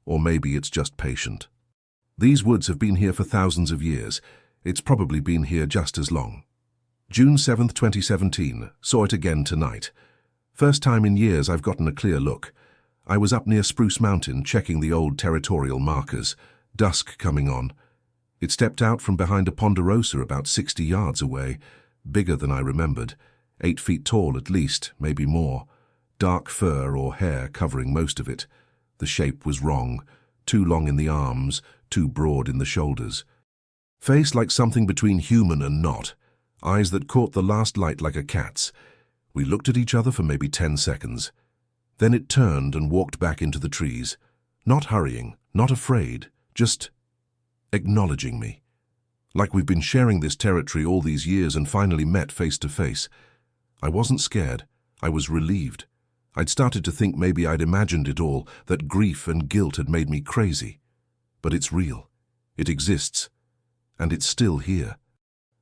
Or maybe it's just patient. These woods have been here for thousands of years. It's probably been here just as long. June 7, 2017. Saw it again tonight. First time in years I've gotten a clear look. I was up near Spruce Mountain checking the old territorial markers. Dusk coming on. It stepped out from behind a ponderosa about 60 yards away. Bigger than I remembered. 8 feet tall at least, maybe more. Dark fur or hair covering most of it. The shape was wrong. Too long in the arms, too broad in the shoulders. Face like something between human and not. Eyes that caught the last light like a cat's. We looked at each other for maybe 10 seconds. Then it turned and walked back into the trees. Not hurrying, not afraid, just acknowledging me. Like we've been sharing this territory all these years and finally met face to face. I wasn't scared. I was relieved. I'd started to think maybe I'd imagined it all, that grief and guilt had made me crazy. But it's real. It exists. And it's still here.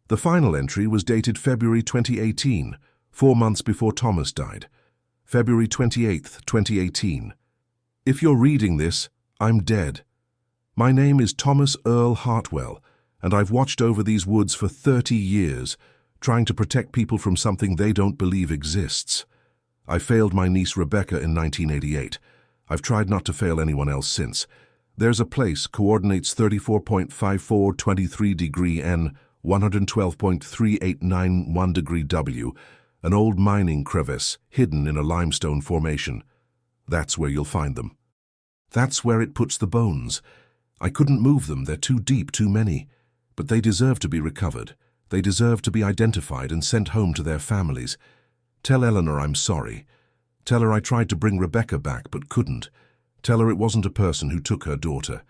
The final entry was dated February 2018, 4 months before Thomas died. February 28, 2018. If you're reading this, I'm dead. My name is Thomas Earl Hartwell, and I've watched over these woods for 30 years, trying to protect people from something they don't believe exists. I failed my niece Rebecca in 1988. I've tried not to fail anyone else since. There's a place, coordinates 34.5423 degree N, 112.3891 degree W, an old mining crevice hidden in a limestone formation. That's where you'll find them. That's where it puts the bones. I couldn't move them, they're too deep, too many. But they deserve to be recovered. They deserve to be identified and sent home to their families. Tell Eleanor I'm sorry. Tell her I tried to bring Rebecca back but couldn't. Tell her it wasn't a person who took her daughter.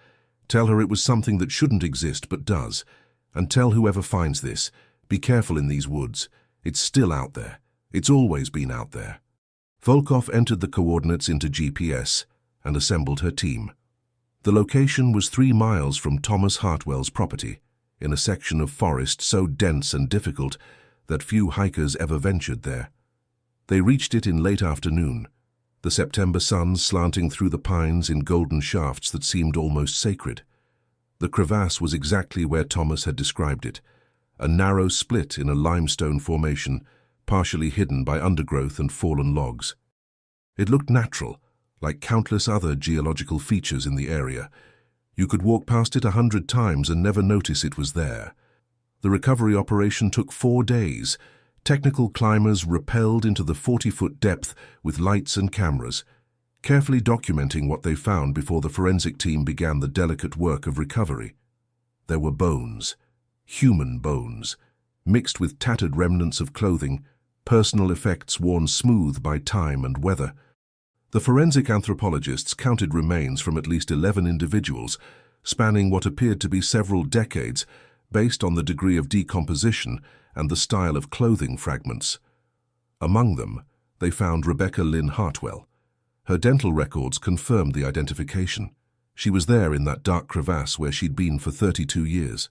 Tell her it was something that shouldn't exist but does. And tell whoever finds this, be careful in these woods. It's still out there. It's always been out there. Volkov entered the coordinates into GPS and assembled her team. The location was 3 miles from Thomas Hartwell's property, in a section of forest so dense and difficult that few hikers ever ventured there. They reached it in late afternoon, the September sun slanting through the pines in golden shafts that seemed almost sacred. The crevasse was exactly where Thomas had described it, a narrow split in a limestone formation, partially hidden by undergrowth and fallen logs. It looked natural, like countless other geological features in the area. You could walk past it 100 times and never notice it was there. The recovery operation took 4 days. Technical climbers rappelled into the 40-foot depth with lights and cameras, carefully documenting what they found before the forensic team began the delicate work of recovery. There were bones, human bones, mixed with tattered remnants of clothing, personal effects worn smooth by time and weather. The forensic anthropologists counted remains from at least 11 individuals, spanning what appeared to be several decades, based on the degree of decomposition and the style of clothing fragments. Among them, they found Rebecca Lynn Hartwell. Her dental records confirmed the identification. She was there in that dark crevasse where she'd been for 32 years.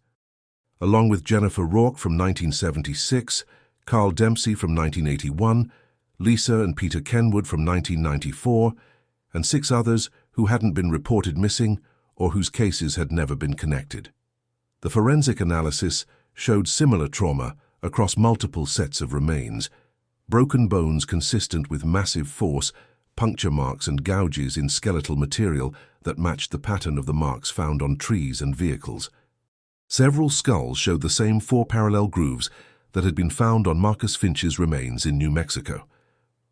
Along with Jennifer Rourke from 1976, Carl Dempsey from 1981, Lisa and Peter Kenwood from 1994, and 6 others who hadn't been reported missing or whose cases had never been connected. The forensic analysis showed similar trauma across multiple sets of remains, broken bones consistent with massive force, puncture marks and gouges in skeletal material that matched the pattern of the marks found on trees and vehicles. Several skulls showed the same 4 parallel grooves that had been found on Marcus Finch's remains in New Mexico.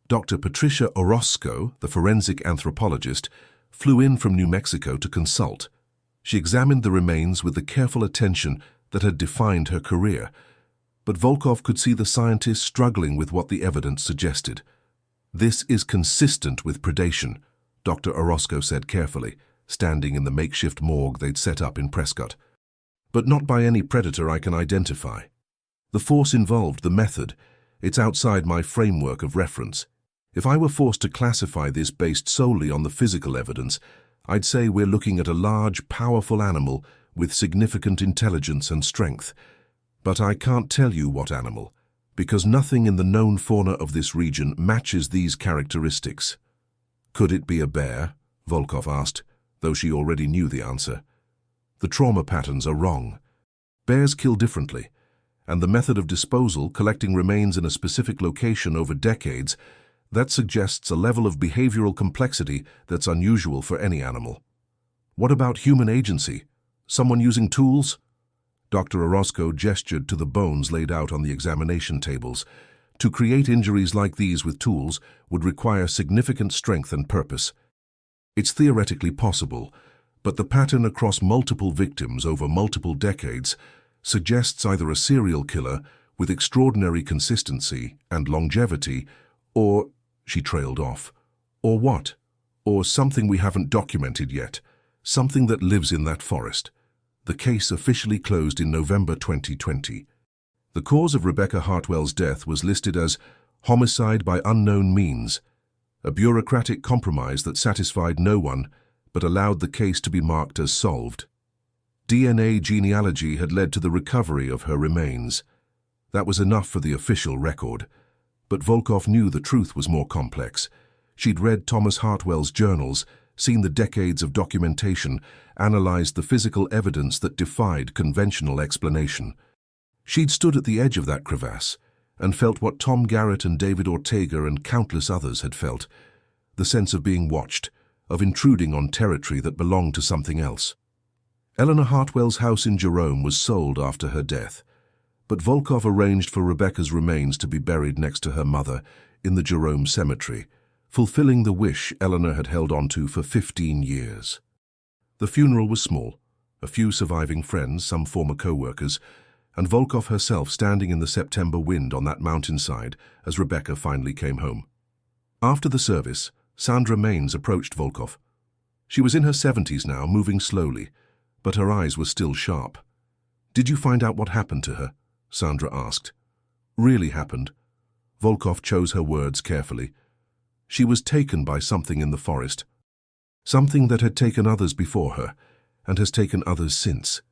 Dr. Patricia Orozco, the forensic anthropologist, flew in from New Mexico to consult. She examined the remains with the careful attention that had defined her career, but Volkov could see the scientist struggling with what the evidence suggested. "This is consistent with predation," Dr. Orozco said carefully, standing in the makeshift morgue they'd set up in Prescott. "But not by any predator I can identify. The force involved, the method, it's outside my framework of reference. If I were forced to classify this based solely on the physical evidence, I'd say we're looking at a large, powerful animal with significant intelligence and strength. But I can't tell you what animal, because nothing in the known fauna of this region matches these characteristics." "Could it be a bear?" Volkov asked, though she already knew the answer. "The trauma patterns are wrong. Bears kill differently, and the method of disposal, collecting remains in a specific location over decades, that suggests a level of behavioral complexity that's unusual for any animal." "What about human agency? Someone using tools?" Dr. Orozco gestured to the bones laid out on the examination tables. To create injuries like these with tools would require significant strength and purpose. It's theoretically possible, but the pattern across multiple victims over multiple decades suggests either a serial killer with extraordinary consistency and longevity, or, she trailed off, or what? Or something we haven't documented yet, something that lives in that forest. The case officially closed in November 2020. The cause of Rebecca Hartwell's death was listed as homicide by unknown means, a bureaucratic compromise that satisfied no one but allowed the case to be marked as solved. DNA genealogy had led to the recovery of her remains. That was enough for the official record. But Volkov knew the truth was more complex. She'd read Thomas Hartwell's journals, seen the decades of documentation, analyzed the physical evidence that defied conventional explanation. She'd stood at the edge of that crevasse and felt what Tom Garrett and David Ortega and countless others had felt, the sense of being watched, of intruding on territory that belonged to something else. Eleanor Hartwell's house in Jerome was sold after her death, but Volkov arranged for Rebecca's remains to be buried next to her mother in the Jerome cemetery, fulfilling the wish Eleanor had held on to for 15 years. The funeral was small, a few surviving friends, some former co-workers, and Volkov herself standing in the September wind on that mountainside as Rebecca finally came home. After the service, Sandra Maines approached Volkov. She was in her 70s now, moving slowly, but her eyes were still sharp. "Did you find out what happened to her?" Sandra asked. "Really happened?" Volkov chose her words carefully. "She was taken by something in the forest. Something that had taken others before her, and has taken others since.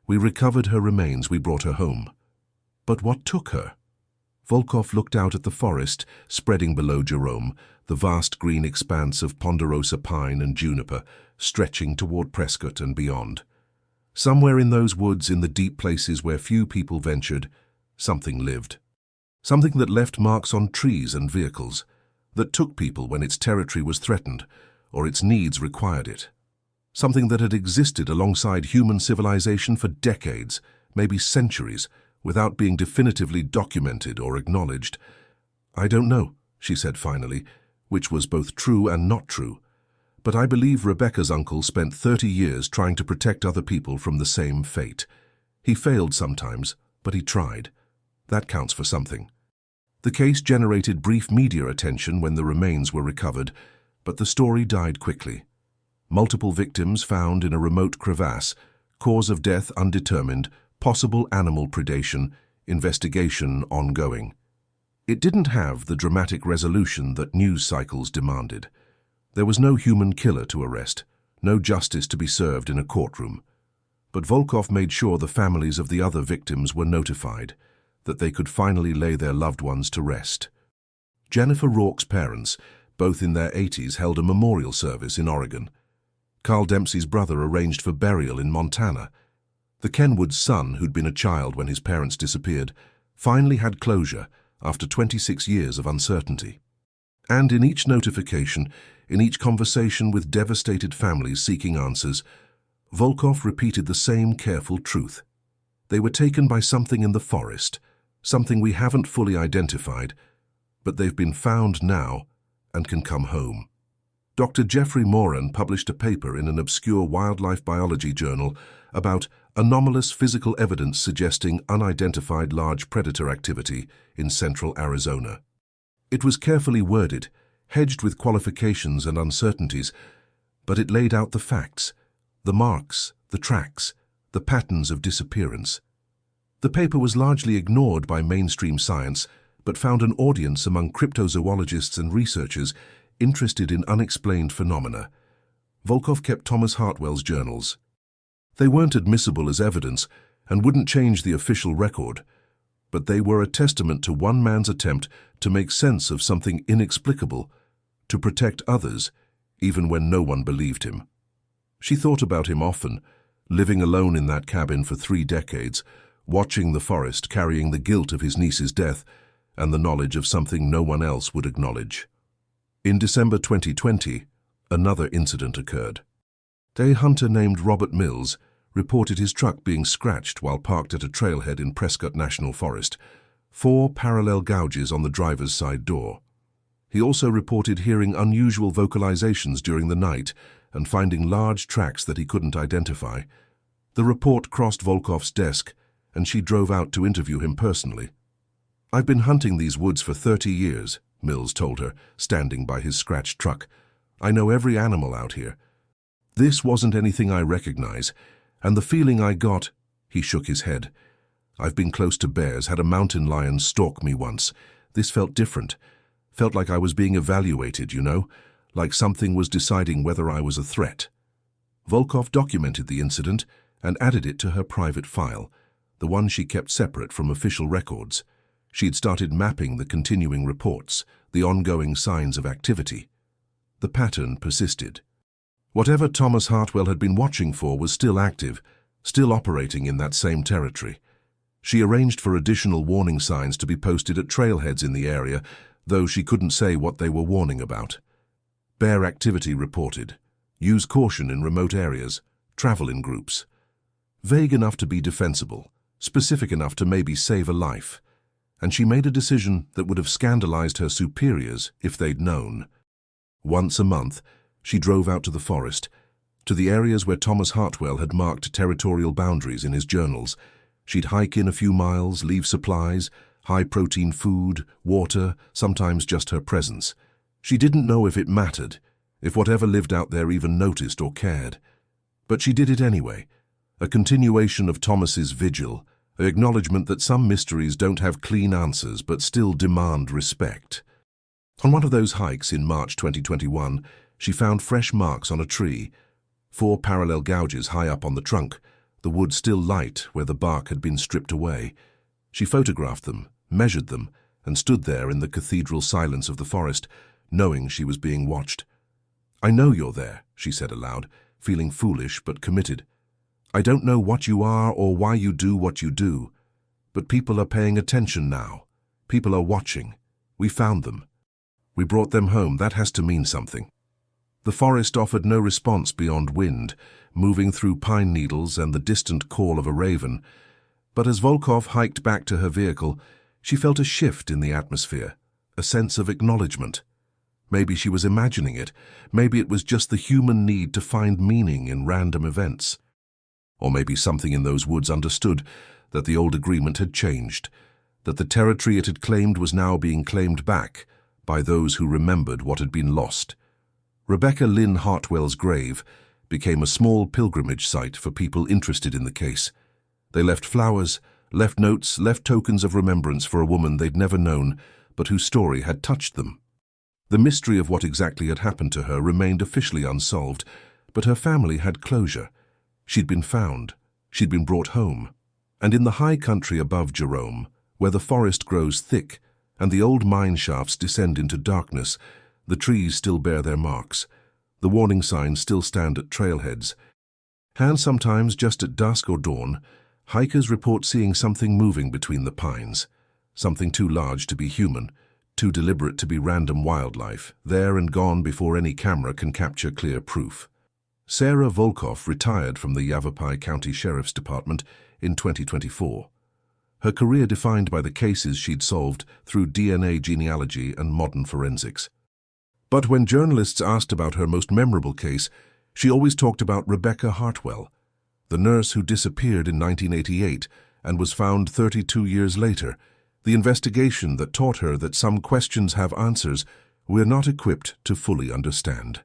We recovered her remains, we brought her home. But what took her?" Volkov looked out at the forest spreading below Jerome, the vast green expanse of ponderosa pine and juniper stretching toward Prescott and beyond. Somewhere in those woods, in the deep places where few people ventured, something lived. Something that left marks on trees and vehicles, that took people when its territory was threatened or its needs required it. Something that had existed alongside human civilization for decades, maybe centuries, without being definitively documented or acknowledged. "I don't know," she said finally, which was both true and not true. "But I believe Rebecca's uncle spent 30 years trying to protect other people from the same fate. He failed sometimes, but he tried. That counts for something." The case generated brief media attention when the remains were recovered, but the story died quickly. Multiple victims found in a remote crevasse, cause of death undetermined, possible animal predation, investigation ongoing. It didn't have the dramatic resolution that news cycles demanded. There was no human killer to arrest, no justice to be served in a courtroom. But Volkov made sure the families of the other victims were notified. that they could finally lay their loved ones to rest. Jennifer Rourke's parents, both in their 80s, held a memorial service in Oregon. Carl Dempsey's brother arranged for burial in Montana. The Kenwood's son, who'd been a child when his parents disappeared, finally had closure after 26 years of uncertainty. And in each notification, in each conversation with devastated families seeking answers, Volkov repeated the same careful truth. They were taken by something in the forest, something we haven't fully identified, but they've been found now and can come home. Dr. Jeffrey Moran published a paper in an obscure wildlife biology journal about anomalous physical evidence suggesting unidentified large predator activity in central Arizona. It was carefully worded, hedged with qualifications and uncertainties, but it laid out the facts, the marks, the tracks, the patterns of disappearance. The paper was largely ignored by mainstream science, but found an audience among cryptozoologists and researchers interested in unexplained phenomena. Volkov kept Thomas Hartwell's journals. They weren't admissible as evidence and wouldn't change the official record, but they were a testament to one man's attempt to make sense of something inexplicable, to protect others, even when no one believed him. She thought about him often, living alone in that cabin for 3 decades, watching the forest, carrying the guilt of his niece's death and the knowledge of something no one else would acknowledge. In December 2020, another incident occurred. A hunter named Robert Mills reported his truck being scratched while parked at a trailhead in Prescott National Forest, 4 parallel gouges on the driver's side door. He also reported hearing unusual vocalizations during the night and finding large tracks that he couldn't identify. The report crossed Volkov's desk, and she drove out to interview him personally. "I've been hunting these woods for 30 years, Mills told her, standing by his scratched truck. "I know every animal out here. This wasn't anything I recognize, and the feeling I got," he shook his head. "I've been close to bears, had a mountain lion stalk me once. This felt different. Felt like I was being evaluated, you know, like something was deciding whether I was a threat." Volkov documented the incident and added it to her private file, the one she kept separate from official records. She'd started mapping the continuing reports, the ongoing signs of activity. The pattern persisted. Whatever Thomas Hartwell had been watching for was still active, still operating in that same territory. She arranged for additional warning signs to be posted at trailheads in the area, though she couldn't say what they were warning about. Bear activity reported. Use caution in remote areas. Travel in groups. Vague enough to be defensible, specific enough to maybe save a life. And she made a decision that would have scandalized her superiors if they'd known. Once a month, she drove out to the forest, to the areas where Thomas Hartwell had marked territorial boundaries in his journals. She'd hike in a few miles, leave supplies, high-protein food, water, sometimes just her presence. She didn't know if it mattered, if whatever lived out there even noticed or cared. But she did it anyway, a continuation of Thomas's vigil, an acknowledgement that some mysteries don't have clean answers but still demand respect. On one of those hikes in March 2021, she found fresh marks on a tree, 4 parallel gouges high up on the trunk, the wood still light where the bark had been stripped away. She photographed them, measured them, and stood there in the cathedral silence of the forest, knowing she was being watched. "I know you're there," she said aloud, feeling foolish but committed. "I don't know what you are or why you do what you do, but people are paying attention now. People are watching. We found them. We brought them home. That has to mean something." The forest offered no response beyond wind, moving through pine needles and the distant call of a raven. But as Volkov hiked back to her vehicle, she felt a shift in the atmosphere, a sense of acknowledgement. Maybe she was imagining it. Maybe it was just the human need to find meaning in random events. Or maybe something in those woods understood that the old agreement had changed, that the territory it had claimed was now being claimed back by those who remembered what had been lost. Rebecca Lynn Hartwell's grave became a small pilgrimage site for people interested in the case. They left flowers, left notes, left tokens of remembrance for a woman they'd never known, but whose story had touched them. The mystery of what exactly had happened to her remained officially unsolved, but her family had closure. She'd been found. She'd been brought home. And in the high country above Jerome, where the forest grows thick and the old mine shafts descend into darkness, the trees still bear their marks. The warning signs still stand at trailheads. And sometimes, just at dusk or dawn, hikers report seeing something moving between the pines. Something too large to be human, too deliberate to be random wildlife, there and gone before any camera can capture clear proof. Sarah Volkoff retired from the Yavapai County Sheriff's Department in 2024. Her career defined by the cases she'd solved through DNA genealogy and modern forensics. But when journalists asked about her most memorable case, she always talked about Rebecca Hartwell, the nurse who disappeared in 1988 and was found 32 years later, the investigation that taught her that some questions have answers we're not equipped to fully understand.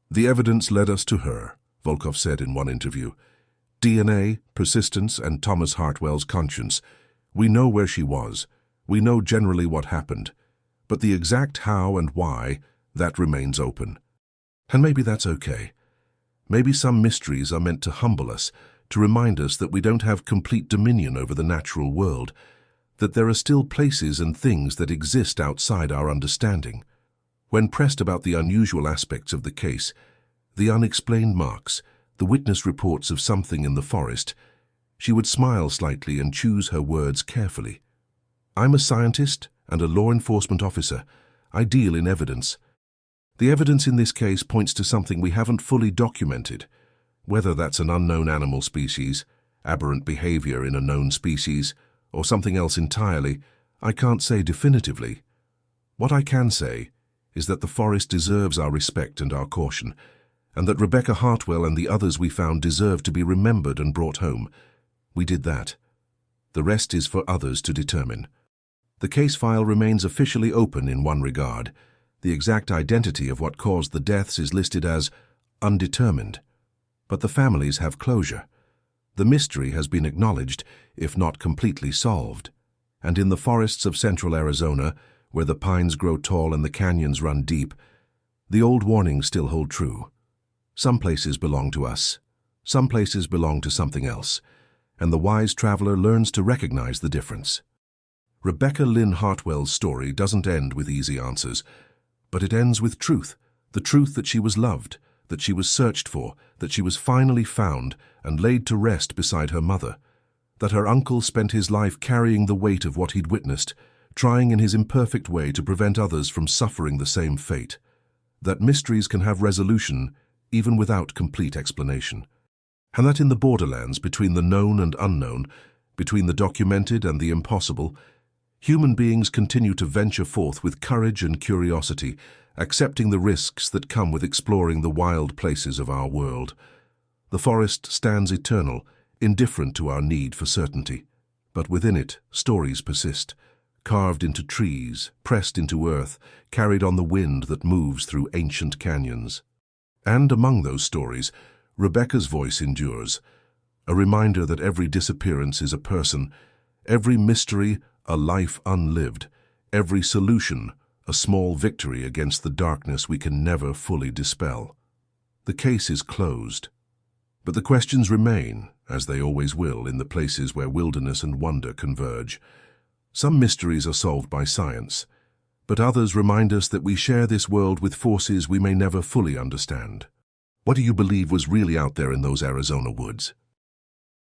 The evidence led us to her, Volkoff said in one interview. DNA, persistence, and Thomas Hartwell's conscience. We know where she was. We know generally what happened. But the exact how and why, that remains open. And maybe that's okay. Maybe some mysteries are meant to humble us, to remind us that we don't have complete dominion over the natural world, that there are still places and things that exist outside our understanding. When pressed about the unusual aspects of the case, the unexplained marks, the witness reports of something in the forest, she would smile slightly and choose her words carefully. I'm a scientist and a law enforcement officer. I deal in evidence. The evidence in this case points to something we haven't fully documented, whether that's an unknown animal species, aberrant behavior in a known species, or something else entirely. I can't say definitively. What I can say is that the forest deserves our respect and our caution, and that Rebecca Hartwell and the others we found deserve to be remembered and brought home. We did that. The rest is for others to determine. The case file remains officially open in one regard. The exact identity of what caused the deaths is listed as undetermined. But the families have closure. The mystery has been acknowledged, if not completely solved. And in the forests of central Arizona, where the pines grow tall and the canyons run deep, the old warnings still hold true. Some places belong to us. Some places belong to something else. And the wise traveler learns to recognize the difference. Rebecca Lynn Hartwell's story doesn't end with easy answers, but it ends with truth, the truth that she was loved, that she was searched for, that she was finally found and laid to rest beside her mother, that her uncle spent his life carrying the weight of what he'd witnessed, trying in his imperfect way to prevent others from suffering the same fate, that mysteries can have resolution even without complete explanation. And that in the borderlands between the known and unknown, between the documented and the impossible, human beings continue to venture forth with courage and curiosity, accepting the risks that come with exploring the wild places of our world. The forest stands eternal, indifferent to our need for certainty, but within it stories persist, carved into trees, pressed into earth, carried on the wind that moves through ancient canyons. And among those stories, Rebecca's voice endures, a reminder that every disappearance is a person, every mystery a life unlived, every solution a small victory against the darkness we can never fully dispel. The case is closed, but the questions remain, as they always will in the places where wilderness and wonder converge. Some mysteries are solved by science, but others remind us that we share this world with forces we may never fully understand. What do you believe was really out there in those Arizona woods?